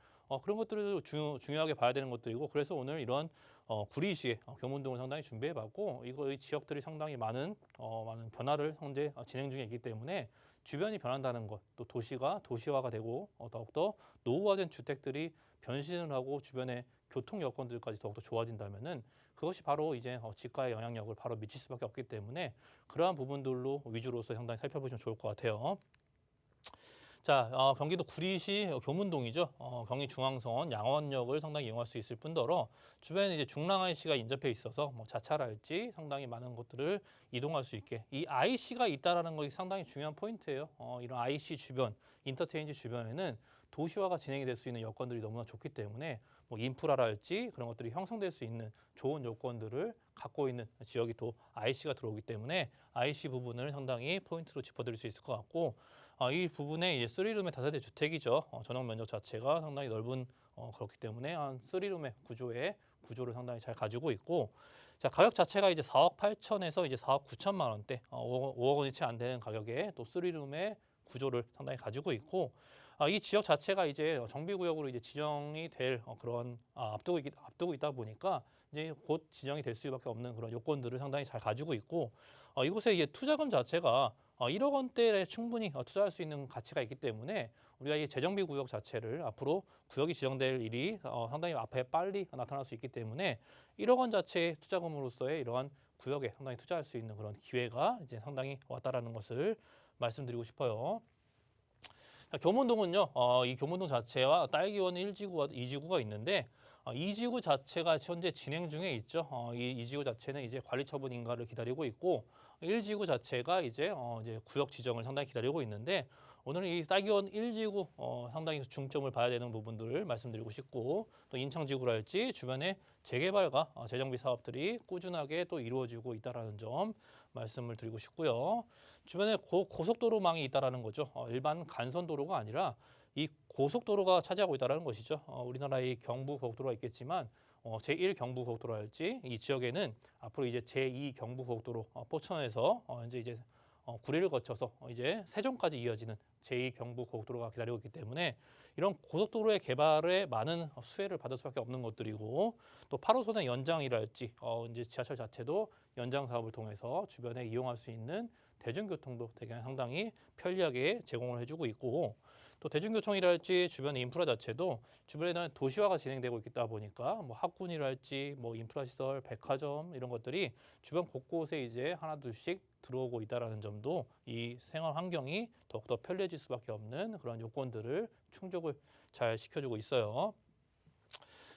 그런 것들을 중요하게 봐야 되는 것들이고 그래서 오늘 이런 구리시의 교문동을 상당히 준비해봤고 이 지역들이 상당히 많은 변화를 현재 진행 중에 있기 때문에 주변이 변한다는 것, 또 도시가 도시화가 되고 더욱더 노후화된 주택들이 변신을 하고 주변의 교통 여건들까지 더욱더 좋아진다면은 그것이 바로 이제 집가의 영향력을 바로 미칠 수밖에 없기 때문에 그러한 부분들로 위주로서 상당히 살펴보시면 좋을 것 같아요. 자, 경기도 구리시 교문동이죠. 경의 중앙선 양원역을 상당히 이용할 수 있을 뿐더러 주변에 이제 중랑 IC가 인접해 있어서 뭐 자차랄지 상당히 많은 것들을 이동할 수 있게 이 IC가 있다라는 것이 상당히 중요한 포인트예요. 이런 IC 주변, 인터체인지 주변에는 도시화가 진행이 될 수 있는 여건들이 너무나 좋기 때문에 뭐 인프라랄지 그런 것들이 형성될 수 있는 좋은 요건들을 갖고 있는 지역이 또 IC가 들어오기 때문에 IC 부분을 상당히 포인트로 짚어드릴 수 있을 것 같고 이 부분에 이제 3룸의 다세대 주택이죠. 전용 면적 자체가 상당히 넓은 그렇기 때문에 한 3룸의 구조를 상당히 잘 가지고 있고 자, 가격 자체가 이제 4억 8천에서 이제 4억 9천만 원대, 5억 원이 채 안 되는 가격에 또 3룸의 구조를 상당히 가지고 있고 이 지역 자체가 이제 정비구역으로 이제 지정이 될 그런 앞두고 있다 보니까 이제 곧 지정이 될 수밖에 없는 그런 요건들을 상당히 잘 가지고 있고 이곳에 이제 투자금 자체가 1억 원대에 충분히 투자할 수 있는 가치가 있기 때문에 우리가 이 재정비 구역 자체를 앞으로 구역이 지정될 일이 상당히 앞에 빨리 나타날 수 있기 때문에 1억 원 자체의 투자금으로서의 이러한 구역에 상당히 투자할 수 있는 그런 기회가 이제 상당히 왔다라는 것을 말씀드리고 싶어요. 교문동은요, 이 교문동 자체와 딸기원 1지구와 2지구가 있는데 2지구 자체가 현재 진행 중에 있죠. 이 2지구 자체는 이제 관리 처분 인가를 기다리고 있고 1지구 자체가 이제 구역 지정을 상당히 기다리고 있는데 오늘은 이 딸기원 1지구 상당히 중점을 봐야 되는 부분들을 말씀드리고 싶고 또 인천지구랄지 주변에 재개발과 재정비 사업들이 꾸준하게 또 이루어지고 있다는 점 말씀을 드리고 싶고요. 주변에 고속도로망이 있다는 거죠. 일반 간선도로가 아니라 이 고속도로가 차지하고 있다는 것이죠. 우리나라의 경부고속도로가 있겠지만 제1경부고속도로랄지 이 지역에는 앞으로 이제 제2경부고속도로 포천에서 이제 구리를 거쳐서 이제 세종까지 이어지는 제2경부고속도로가 기다리고 있기 때문에 이런 고속도로의 개발에 많은 수혜를 받을 수밖에 없는 것들이고 또 8호선의 연장이랄지 이제 지하철 자체도 연장 사업을 통해서 주변에 이용할 수 있는 대중교통도 되게 상당히 편리하게 제공을 해주고 있고 또 대중교통이랄지 주변의 인프라 자체도 주변에는 도시화가 진행되고 있다 보니까 뭐 학군이랄지 뭐 인프라 시설, 백화점 이런 것들이 주변 곳곳에 이제 하나둘씩 들어오고 있다라는 점도 이 생활 환경이 더욱더 편리해질 수밖에 없는 그런 요건들을 충족을 잘 시켜주고 있어요.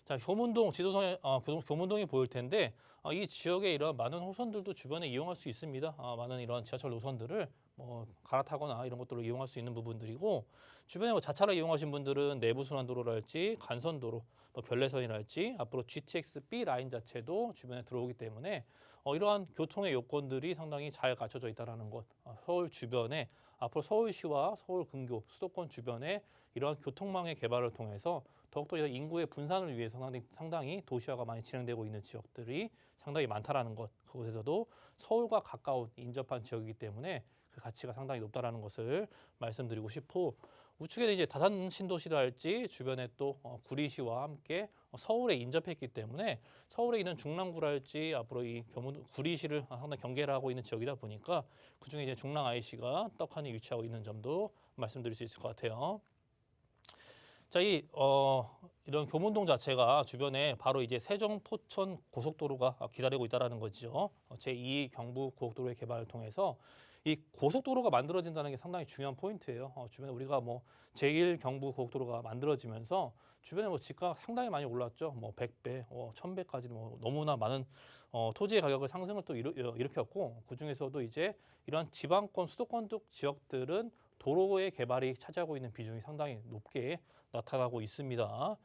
자, 교문동 지도선에 교문동이 보일 텐데 이 지역에 이런 많은 호선들도 주변에 이용할 수 있습니다. 많은 이런 지하철 노선들을 뭐 갈아타거나 이런 것들을 이용할 수 있는 부분들이고 주변에 뭐 자차를 이용하신 분들은 내부순환도로랄지 간선도로, 뭐 별내선이랄지 앞으로 GTX-B 라인 자체도 주변에 들어오기 때문에 이러한 교통의 요건들이 상당히 잘 갖춰져 있다는 것. 서울 주변에 앞으로 서울시와 서울 근교 수도권 주변에 이러한 교통망의 개발을 통해서 더욱더 인구의 분산을 위해서 상당히 도시화가 많이 진행되고 있는 지역들이 상당히 많다라는 것. 그곳에서도 서울과 가까운 인접한 지역이기 때문에 그 가치가 상당히 높다라는 것을 말씀드리고 싶고 우측에는 이제 다산 신도시랄지 주변에 또 구리시와 함께 서울에 인접했기 때문에 서울에 있는 중랑구랄지 앞으로 이 구리시를 상당히 경계를 하고 있는 지역이다 보니까 그중에 이제 중랑 IC가 떡하니 위치하고 있는 점도 말씀드릴 수 있을 것 같아요. 자, 이런 교문동 자체가 주변에 바로 이제 세종 포천 고속도로가 기다리고 있다라는 거죠. 제2 경부 고속도로의 개발을 통해서 이 고속도로가 만들어진다는 게 상당히 중요한 포인트예요. 주변에 우리가 뭐 제1 경부 고속도로가 만들어지면서 주변에 뭐 집가가 상당히 많이 올랐죠. 뭐 100배, 1000배까지 뭐 너무나 많은 토지의 가격을 상승을 또 일으켰고 그 중에서도 이제 이런 지방권, 수도권 쪽 지역들은 도로의 개발이 차지하고 있는 비중이 상당히 높게 나타나고 있습니다.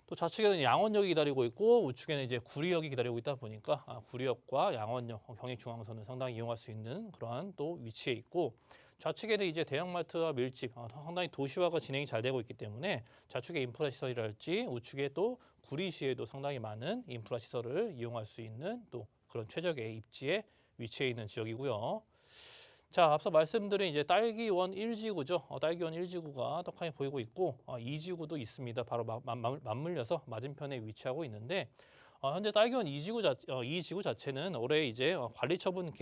또 좌측에는 양원역이 기다리고 있고 우측에는 이제 구리역이 기다리고 있다 보니까 구리역과 양원역, 경의중앙선을 상당히 이용할 수 있는 그러한 또 위치에 있고 좌측에는 이제 대형마트와 밀집, 상당히 도시화가 진행이 잘 되고 있기 때문에 좌측의 인프라 시설이랄지 우측에 또 구리시에도 상당히 많은 인프라 시설을 이용할 수 있는 또 그런 최적의 입지에 위치해 있는 지역이고요. 자, 앞서 말씀드린 이제 딸기원 1지구죠. 딸기원 1지구가 떡하니 보이고 있고 2지구도 있습니다. 바로 맞물려서 맞은편에 위치하고 있는데 현재 딸기원 2지구 자체는 올해 이제 관리처분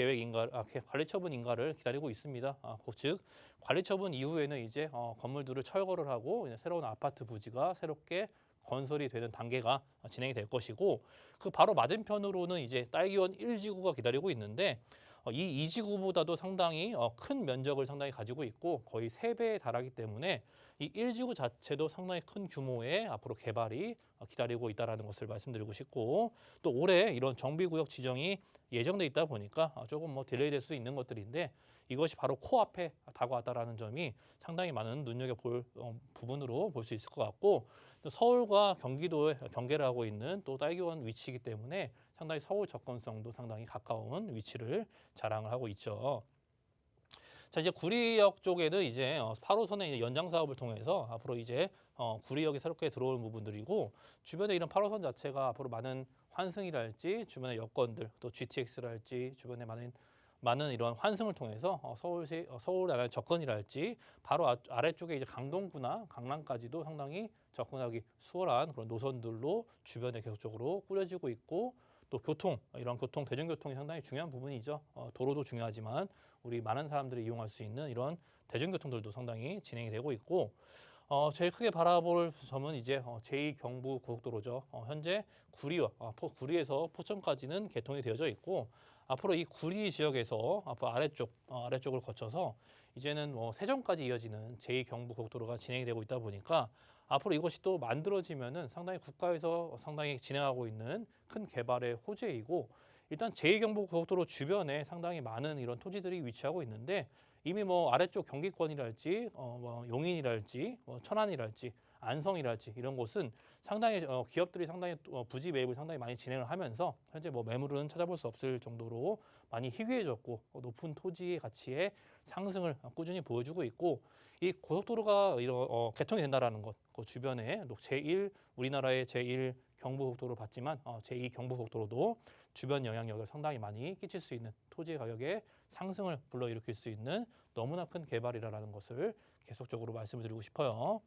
관리처분 인가를 기다리고 있습니다. 즉 관리처분 이후에는 이제 건물들을 철거를 하고 이제 새로운 아파트 부지가 새롭게 건설이 되는 단계가 진행이 될 것이고 그 바로 맞은편으로는 이제 딸기원 1지구가 기다리고 있는데 이 2지구보다도 상당히 큰 면적을 상당히 가지고 있고 거의 3배에 달하기 때문에 이 1지구 자체도 상당히 큰 규모의 앞으로 개발이 기다리고 있다는 것을 말씀드리고 싶고 또 올해 이런 정비구역 지정이 예정돼 있다 보니까 조금 뭐 딜레이 될 수 있는 것들인데 이것이 바로 코앞에 다가왔다는 점이 상당히 많은 눈여겨볼 부분으로 볼 수 있을 것 같고 또 서울과 경기도에 경계를 하고 있는 또 딸기원 위치이기 때문에 상당히 서울 접근성도 상당히 가까운 위치를 자랑을 하고 있죠. 자, 이제 구리역 쪽에는 이제 8호선의 연장 사업을 통해서 앞으로 이제 구리역이 새롭게 들어오는 부분들이고 주변에 이런 8호선 자체가 앞으로 많은 환승이랄지 주변의 여건들 또 GTX랄지 주변에 많은 이런 환승을 통해서 서울 안에 접근이랄지 바로 아래쪽에 이제 강동구나 강남까지도 상당히 접근하기 수월한 그런 노선들로 주변에 계속적으로 꾸려지고 있고 또 이런 대중교통이 상당히 중요한 부분이죠. 도로도 중요하지만 우리 많은 사람들이 이용할 수 있는 이런 대중교통들도 상당히 진행이 되고 있고 제일 크게 바라볼 점은 이제 제2 경부 고속도로죠. 현재 구리에서 포천까지는 개통이 되어져 있고 앞으로 이 구리 지역에서 앞으로 아래쪽을 거쳐서 이제는 세종까지 이어지는 제2 경부 고속도로가 진행이 되고 있다 보니까 앞으로 이것이 또 만들어지면은 상당히 국가에서 상당히 진행하고 있는 큰 개발의 호재이고 일단 제2경부 고속도로 주변에 상당히 많은 이런 토지들이 위치하고 있는데 이미 아래쪽 경기권이랄지 용인이랄지 천안이랄지 안성이랄지 이런 곳은 상당히 기업들이 상당히 부지 매입을 상당히 많이 진행을 하면서 현재 매물은 찾아볼 수 없을 정도로 많이 희귀해졌고 높은 토지의 가치의 상승을 꾸준히 보여주고 있고 이 고속도로가 개통이 된다라는 것, 그 주변에 우리나라의 제1 경부고속도로를 봤지만 제2 경부고속도로도 주변 영향력을 상당히 많이 끼칠 수 있는 토지의 가격의 상승을 불러일으킬 수 있는 너무나 큰 개발이라는 것을 계속적으로 말씀을 드리고 싶어요.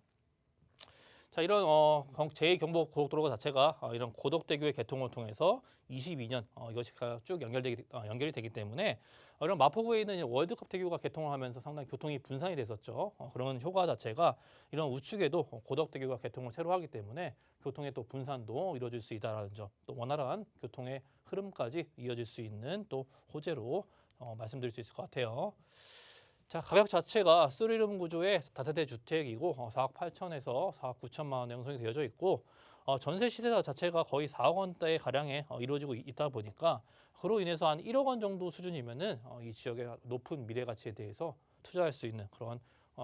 자, 이런 제2경부고속도로가 자체가 이런 고덕대교의 개통을 통해서 22년 이것이 쭉 연결이 되기 때문에 이런 마포구에 있는 월드컵 대교가 개통을 하면서 상당히 교통이 분산이 됐었죠. 그런 효과 자체가 이런 우측에도 고덕대교가 개통을 새로 하기 때문에 교통의 또 분산도 이루어질 수 있다라는 점, 또 원활한 교통의 흐름까지 이어질 수 있는 또 호재로 말씀드릴 수 있을 것 같아요. 자, 가격 자체가 3룸 구조의 다세대 주택이고 4억 8천에서 4억 9천만 원에 형성이 되어져 있고 전세 시세 자체가 거의 4억 원대 가량에 이루어지고 있다 보니까 그로 인해서 한 1억 원 정도 수준이면은 이 지역의 높은 미래 가치에 대해서 투자할 수 있는 그런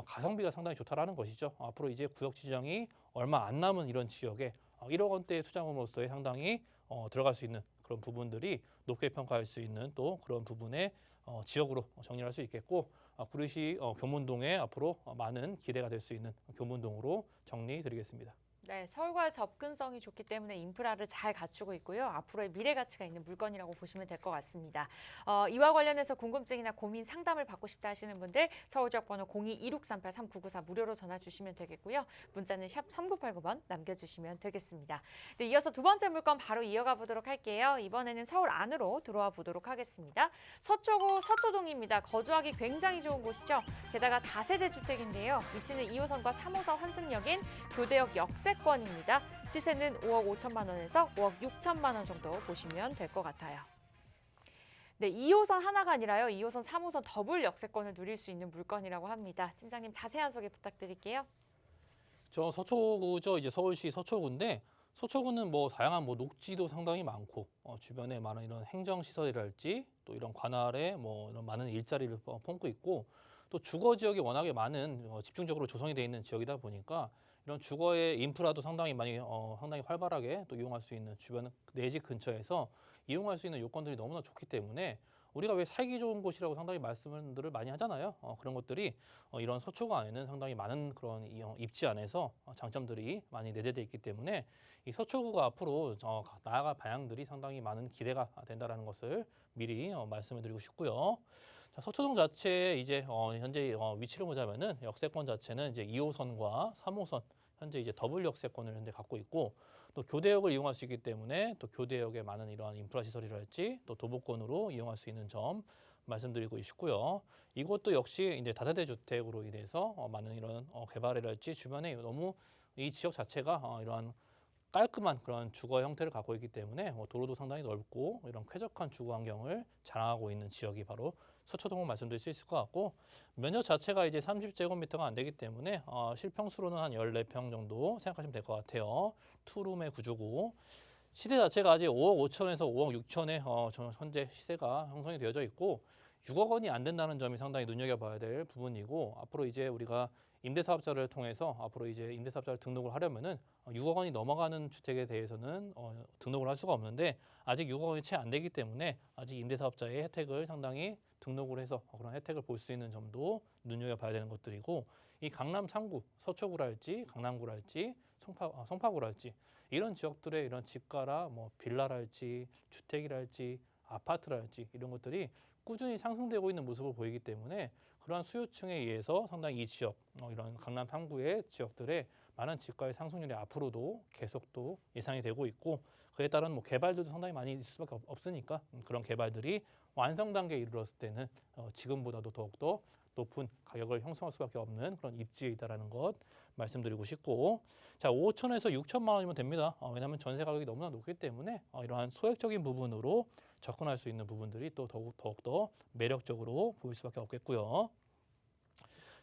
가성비가 상당히 좋다라는 것이죠. 앞으로 이제 구역 지정이 얼마 안 남은 이런 지역에 1억 원대의 투자금으로서의 상당히 들어갈 수 있는 그런 부분들이 높게 평가할 수 있는 또 그런 부분의 지역으로 정리할 수 있겠고 구리시 교문동에 앞으로 많은 기대가 될 수 있는 교문동으로 정리드리겠습니다. 네, 서울과의 접근성이 좋기 때문에 인프라를 잘 갖추고 있고요. 앞으로의 미래 가치가 있는 물건이라고 보시면 될 것 같습니다. 이와 관련해서 궁금증이나 고민 상담을 받고 싶다 하시는 분들 서울지역 번호 02-2638-3994 무료로 전화 주시면 되겠고요. 문자는 샵 3989번 남겨주시면 되겠습니다. 네, 이어서 두 번째 물건 바로 이어가 보도록 할게요. 이번에는 서울 안으로 들어와 보도록 하겠습니다. 서초구 서초동입니다. 거주하기 굉장히 좋은 곳이죠. 게다가 다세대 주택인데요. 위치는 2호선과 3호선 환승역인 교대역 역세권입니다. 시세는 5억 5천만 원에서 5억 6천만 원 정도 보시면 될 것 같아요. 네, 2호선 하나가 아니라요. 2호선, 3호선 더블 역세권을 누릴 수 있는 물건이라고 합니다. 팀장님 자세한 소개 부탁드릴게요. 저 서초구죠. 이제 서울시 서초구인데 서초구는 뭐 다양한 녹지도 상당히 많고 주변에 많은 이런 행정 시설이랄지 또 이런 관할에 뭐 이런 많은 일자리를 품고 있고 또 주거 지역이 워낙에 많은 집중적으로 조성이 되어 있는 지역이다 보니까 이런 주거의 인프라도 상당히 상당히 활발하게 또 이용할 수 있는 주변 내 집 근처에서 이용할 수 있는 요건들이 너무나 좋기 때문에 우리가 왜 살기 좋은 곳이라고 상당히 말씀들을 많이 하잖아요. 그런 것들이 이런 서초구 안에는 상당히 많은 그런 입지 안에서 장점들이 많이 내재되어 있기 때문에 이 서초구가 앞으로 나아갈 방향들이 상당히 많은 기대가 된다라는 것을 미리 말씀을 드리고 싶고요. 자, 서초동 자체 이제 현재 위치를 보자면은 역세권 자체는 이제 2호선과 3호선 현재 이제 더블 역세권을 현재 갖고 있고 또 교대역을 이용할 수 있기 때문에 또 교대역에 많은 이러한 인프라 시설이랄지 또 도보권으로 이용할 수 있는 점 말씀드리고 싶고요. 이것도 역시 이제 다세대 주택으로 인해서 많은 이런 개발이랄지 주변에 너무 이 지역 자체가 이러한 깔끔한 그런 주거 형태를 갖고 있기 때문에 도로도 상당히 넓고 이런 쾌적한 주거 환경을 자랑하고 있는 지역이 바로 서초동을 말씀드릴 수 있을 것 같고 면적 자체가 이제 30제곱미터가 안 되기 때문에 실평수로는 한 14평 정도 생각하시면 될 것 같아요. 투룸의 구조고 시세 자체가 아직 5억 5천에서 5억 6천에 현재 시세가 형성이 되어져 있고 6억 원이 안 된다는 점이 상당히 눈여겨봐야 될 부분이고 앞으로 이제 우리가 임대사업자를 통해서 앞으로 이제 임대사업자를 등록을 하려면은 6억 원이 넘어가는 주택에 대해서는 등록을 할 수가 없는데 아직 6억 원이 채 안 되기 때문에 아직 임대사업자의 혜택을 상당히 등록을 해서 그런 혜택을 볼 수 있는 점도 눈여겨봐야 되는 것들이고 이 강남 3구, 서초구랄지 강남구랄지 성파구랄지 이런 지역들의 이런 집가라 뭐 빌라랄지 주택이랄지 아파트랄지 이런 것들이 꾸준히 상승되고 있는 모습을 보이기 때문에 그러한 수요층에 의해서 상당히 이 지역, 이런 강남 3구의 지역들의 많은 집가의 상승률이 앞으로도 계속 또 예상이 되고 있고 그에 따른 뭐 개발들도 상당히 많이 있을 수밖에 없으니까 그런 개발들이 완성 단계에 이르렀을 때는 지금보다도 더욱더 높은 가격을 형성할 수밖에 없는 그런 입지에 있다는 것 말씀드리고 싶고 자 5천에서 6천만 원이면 됩니다. 왜냐하면 전세 가격이 너무나 높기 때문에 이러한 소액적인 부분으로 접근할 수 있는 부분들이 또 더욱더 매력적으로 보일 수밖에 없겠고요.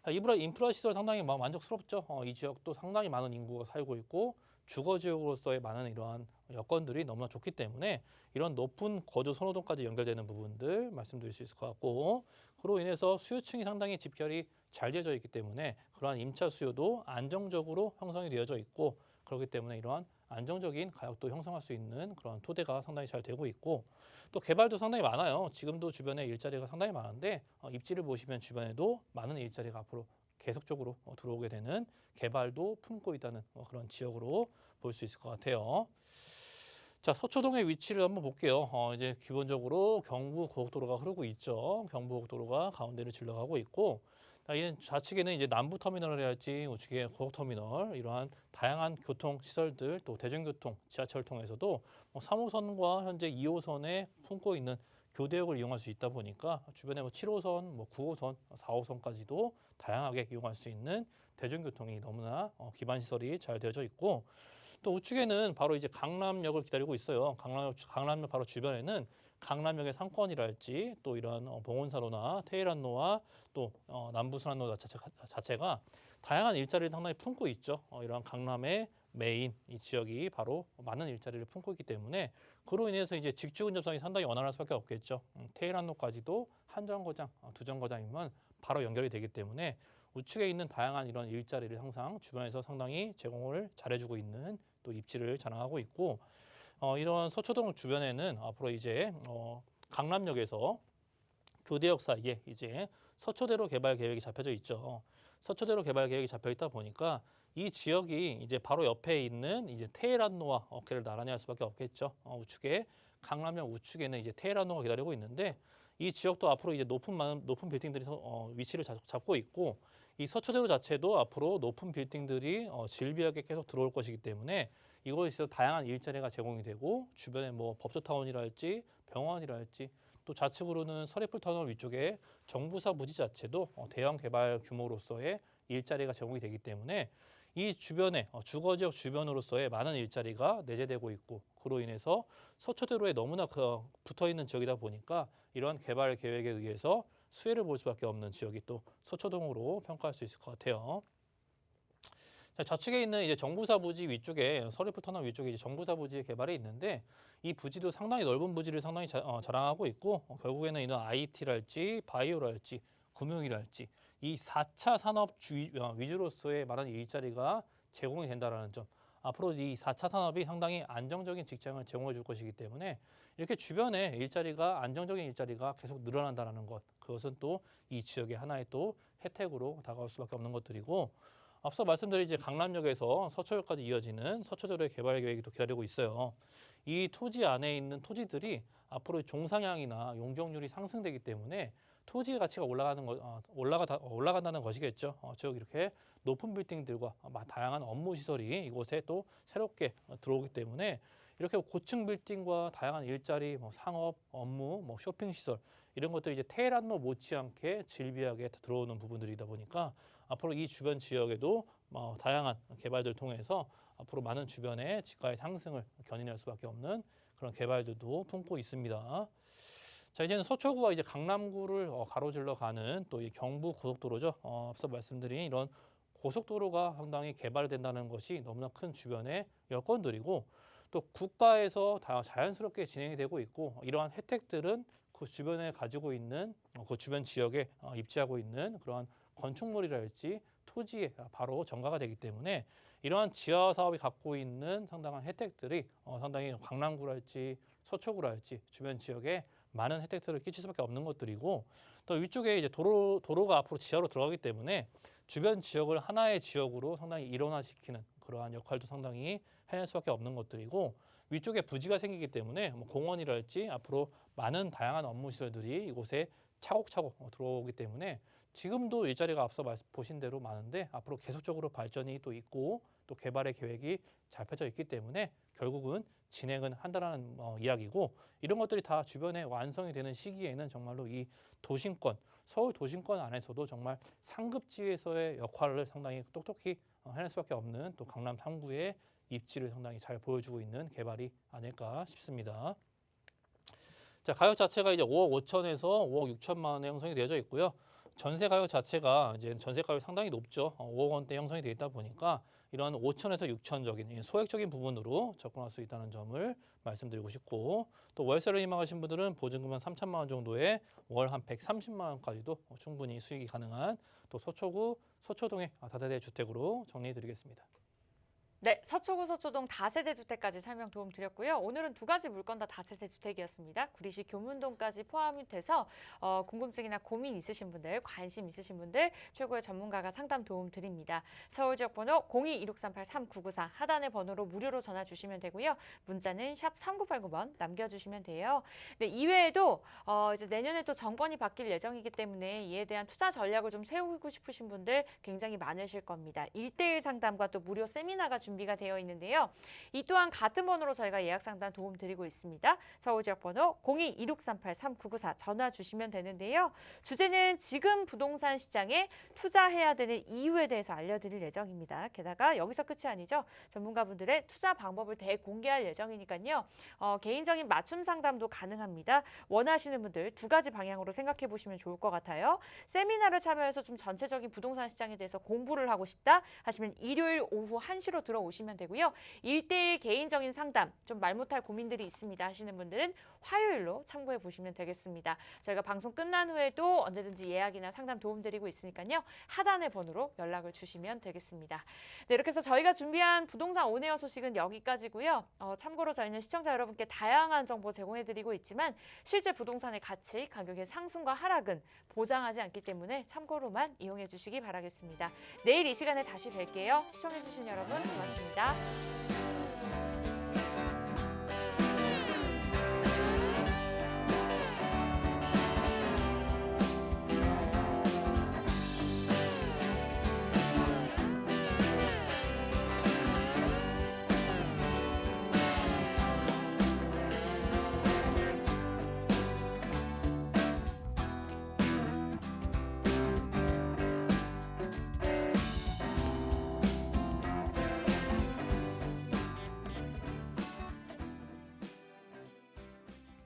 자, 인프라 시설 상당히 만족스럽죠. 이 지역도 상당히 많은 인구가 살고 있고 주거 지역으로서의 많은 이러한 여건들이 너무나 좋기 때문에 이런 높은 거주 선호도까지 연결되는 부분들 말씀드릴 수 있을 것 같고 그로 인해서 수요층이 상당히 집결이 잘 되어져 있기 때문에 그러한 임차 수요도 안정적으로 형성이 되어져 있고 그렇기 때문에 이러한 안정적인 가격도 형성할 수 있는 그런 토대가 상당히 잘 되고 있고 또 개발도 상당히 많아요. 지금도 주변에 일자리가 상당히 많은데 입지를 보시면 주변에도 많은 일자리가 앞으로 계속적으로 들어오게 되는 개발도 품고 있다는 그런 지역으로 볼 수 있을 것 같아요. 자, 서초동의 위치를 한번 볼게요. 이제 기본적으로 경부고속도로가 흐르고 있죠. 경부고속도로가 가운데를 질러가고 있고 이 좌측에는 이제 남부 터미널을 할지 우측에 고속 터미널 이러한 다양한 교통 시설들 또 대중교통 지하철 통해서도 3호선과 현재 2호선에 품고 있는 교대역을 이용할 수 있다 보니까 주변에 7호선, 9호선, 4호선까지도 다양하게 이용할 수 있는 대중교통이 너무나 기반 시설이 잘 되어져 있고 또 우측에는 바로 이제 강남역을 기다리고 있어요. 강남역 바로 주변에는 강남역의 상권이랄지 또 이런 봉온사로나 테헤란로와 또 남부순환로 자체가 다양한 일자리를 상당히 품고 있죠. 이러한 강남의 메인 이 지역이 바로 많은 일자리를 품고 있기 때문에 그로 인해서 이제 직주 근접성이 상당히 원활할 수밖에 없겠죠. 테헤란로까지도 한 정거장, 두 정거장이면 바로 연결이 되기 때문에 우측에 있는 다양한 이런 일자리를 항상 주변에서 상당히 제공을 잘해주고 있는 또 입지를 자랑하고 있고 이런 서초동 주변에는 앞으로 이제 강남역에서 교대역 사이에 이제 서초대로 개발 계획이 잡혀져 있죠. 서초대로 개발 계획이 잡혀 있다 보니까 이 지역이 이제 바로 옆에 있는 이제 테헤란로와 어깨를 나란히 할 수밖에 없겠죠. 우측에 강남역 우측에는 이제 테헤란로가 기다리고 있는데 이 지역도 앞으로 이제 높은 빌딩들이 위치를 잡고 있고 이 서초대로 자체도 앞으로 높은 빌딩들이 질비하게 계속 들어올 것이기 때문에 이곳에서 다양한 일자리가 제공이 되고 주변에 뭐 법조타운이랄지 병원이랄지 또 좌측으로는 서리풀 터널 위쪽에 정부사 부지 자체도 대형 개발 규모로서의 일자리가 제공이 되기 때문에 이 주변에 주거지역 주변으로서의 많은 일자리가 내재되고 있고 그로 인해서 서초대로에 너무나 붙어 있는 지역이다 보니까 이러한 개발 계획에 의해서 수혜를 볼 수밖에 없는 지역이 또 서초동으로 평가할 수 있을 것 같아요. 자, 좌측에 있는 이제 정부사 부지 위쪽에 서리풀 터널 위쪽에 이제 정부사 부지 개발이 있는데 이 부지도 상당히 넓은 부지를 상당히 자랑하고 있고 결국에는 이런 IT랄지 바이오랄지 금융이랄지 이 4차 산업 위주로서의 많은 일자리가 제공이 된다는 점. 앞으로 이 4차 산업이 상당히 안정적인 직장을 제공해 줄 것이기 때문에 이렇게 주변에 안정적인 일자리가 계속 늘어난다는 것. 그것은 또 이 지역의 하나의 또 혜택으로 다가올 수밖에 없는 것들이고 앞서 말씀드린 이제 강남역에서 서초역까지 이어지는 서초대로의 개발 계획이 또 기다리고 있어요. 이 토지 안에 있는 토지들이 앞으로 종상향이나 용적률이 상승되기 때문에 토지 가치가 올라간다는 것이겠죠. 즉 이렇게 높은 빌딩들과 다양한 업무 시설이 이곳에 또 새롭게 들어오기 때문에 이렇게 고층 빌딩과 다양한 일자리, 상업, 업무, 쇼핑 시설 이런 것들이 이제 테헤란로 못지않게 질비하게 들어오는 부분들이다 보니까 앞으로 이 주변 지역에도 다양한 개발들을 통해서 앞으로 많은 주변의 지가의 상승을 견인할 수밖에 없는 그런 개발들도 품고 있습니다. 자, 이제는 서초구와 이제 강남구를 가로질러 가는 또 이 경부 고속도로죠. 앞서 말씀드린 이런 고속도로가 상당히 개발된다는 것이 너무나 큰 주변의 여건들이고 또 국가에서 다 자연스럽게 진행이 되고 있고 이러한 혜택들은 그 주변에 가지고 있는 그 주변 지역에 입지하고 있는 그러한 건축물이랄지 토지에 바로 전가가 되기 때문에 이러한 지하 사업이 갖고 있는 상당한 혜택들이 상당히 강남구랄지 서초구랄지 주변 지역에 많은 혜택들을 끼칠 수밖에 없는 것들이고 또 위쪽에 이제 도로가 앞으로 지하로 들어가기 때문에 주변 지역을 하나의 지역으로 상당히 일원화시키는 그러한 역할도 상당히 해낼 수밖에 없는 것들이고 위쪽에 부지가 생기기 때문에 공원이랄지 앞으로 많은 다양한 업무 시설들이 이곳에 차곡차곡 들어오기 때문에 지금도 일자리가 앞서 보신 대로 많은데 앞으로 계속적으로 발전이 또 있고 또 개발의 계획이 잘 펴져 있기 때문에 결국은 진행은 한다라는 이야기고 이런 것들이 다 주변에 완성이 되는 시기에는 정말로 이 도심권, 서울 도심권 안에서도 정말 상급지에서의 역할을 상당히 똑똑히 해낼 수밖에 없는 또 강남 3구의 입지를 상당히 잘 보여주고 있는 개발이 아닐까 싶습니다. 자, 가격 자체가 이제 5억 5천에서 5억 6천만 원에 형성이 되어져 있고요. 전세 가격 자체가 이제 전세 가격이 상당히 높죠. 5억 원대 형성이 되어 있다 보니까 이런 5천에서 6천적인 소액적인 부분으로 접근할 수 있다는 점을 말씀드리고 싶고 또 월세를 희망하신 분들은 보증금은 3천만 원 정도에 월 한 130만 원까지도 충분히 수익이 가능한 또 서초구 서초동의 다세대 주택으로 정리해드리겠습니다. 네, 서초구 서초동 다세대 주택까지 설명 도움 드렸고요. 오늘은 두 가지 물건 다 다세대 주택이었습니다. 구리시 교문동까지 포함이 돼서 궁금증이나 고민 있으신 분들, 관심 있으신 분들 최고의 전문가가 상담 도움 드립니다. 서울 지역 번호 02-2638-3994 하단의 번호로 무료로 전화 주시면 되고요. 문자는 샵 3989번 남겨주시면 돼요. 네, 이외에도 이제 내년에 또 정권이 바뀔 예정이기 때문에 이에 대한 투자 전략을 좀 세우고 싶으신 분들 굉장히 많으실 겁니다. 1대1 상담과 또 무료 세미나가 준비가 되어 있는데요. 이 또한 같은 번호로 저희가 예약 상담 도움 드리고 있습니다. 서울 지역 번호 02-2638-3994 전화 주시면 되는데요. 주제는 지금 부동산 시장에 투자해야 되는 이유에 대해서 알려드릴 예정입니다. 게다가 여기서 끝이 아니죠. 전문가분들의 투자 방법을 대공개할 예정이니까요. 개인적인 맞춤 상담도 가능합니다. 원하시는 분들 두 가지 방향으로 생각해 보시면 좋을 것 같아요. 세미나를 참여해서 좀 전체적인 부동산 시장에 대해서 공부를 하고 싶다 하시면 일요일 오후 1시로 들어오시면 되고요. 1대1 개인적인 상담, 좀 말 못할 고민들이 있습니다 하시는 분들은 화요일로 참고해 보시면 되겠습니다. 저희가 방송 끝난 후에도 언제든지 예약이나 상담 도움 드리고 있으니까요. 하단의 번호로 연락을 주시면 되겠습니다. 네, 이렇게 해서 저희가 준비한 부동산 온에어 소식은 여기까지고요. 참고로 저희는 시청자 여러분께 다양한 정보 제공해 드리고 있지만 실제 부동산의 가치, 가격의 상승과 하락은 보장하지 않기 때문에 참고로만 이용해 주시기 바라겠습니다. 내일 이 시간에 다시 뵐게요. 시청해 주신 여러분 고맙습니다.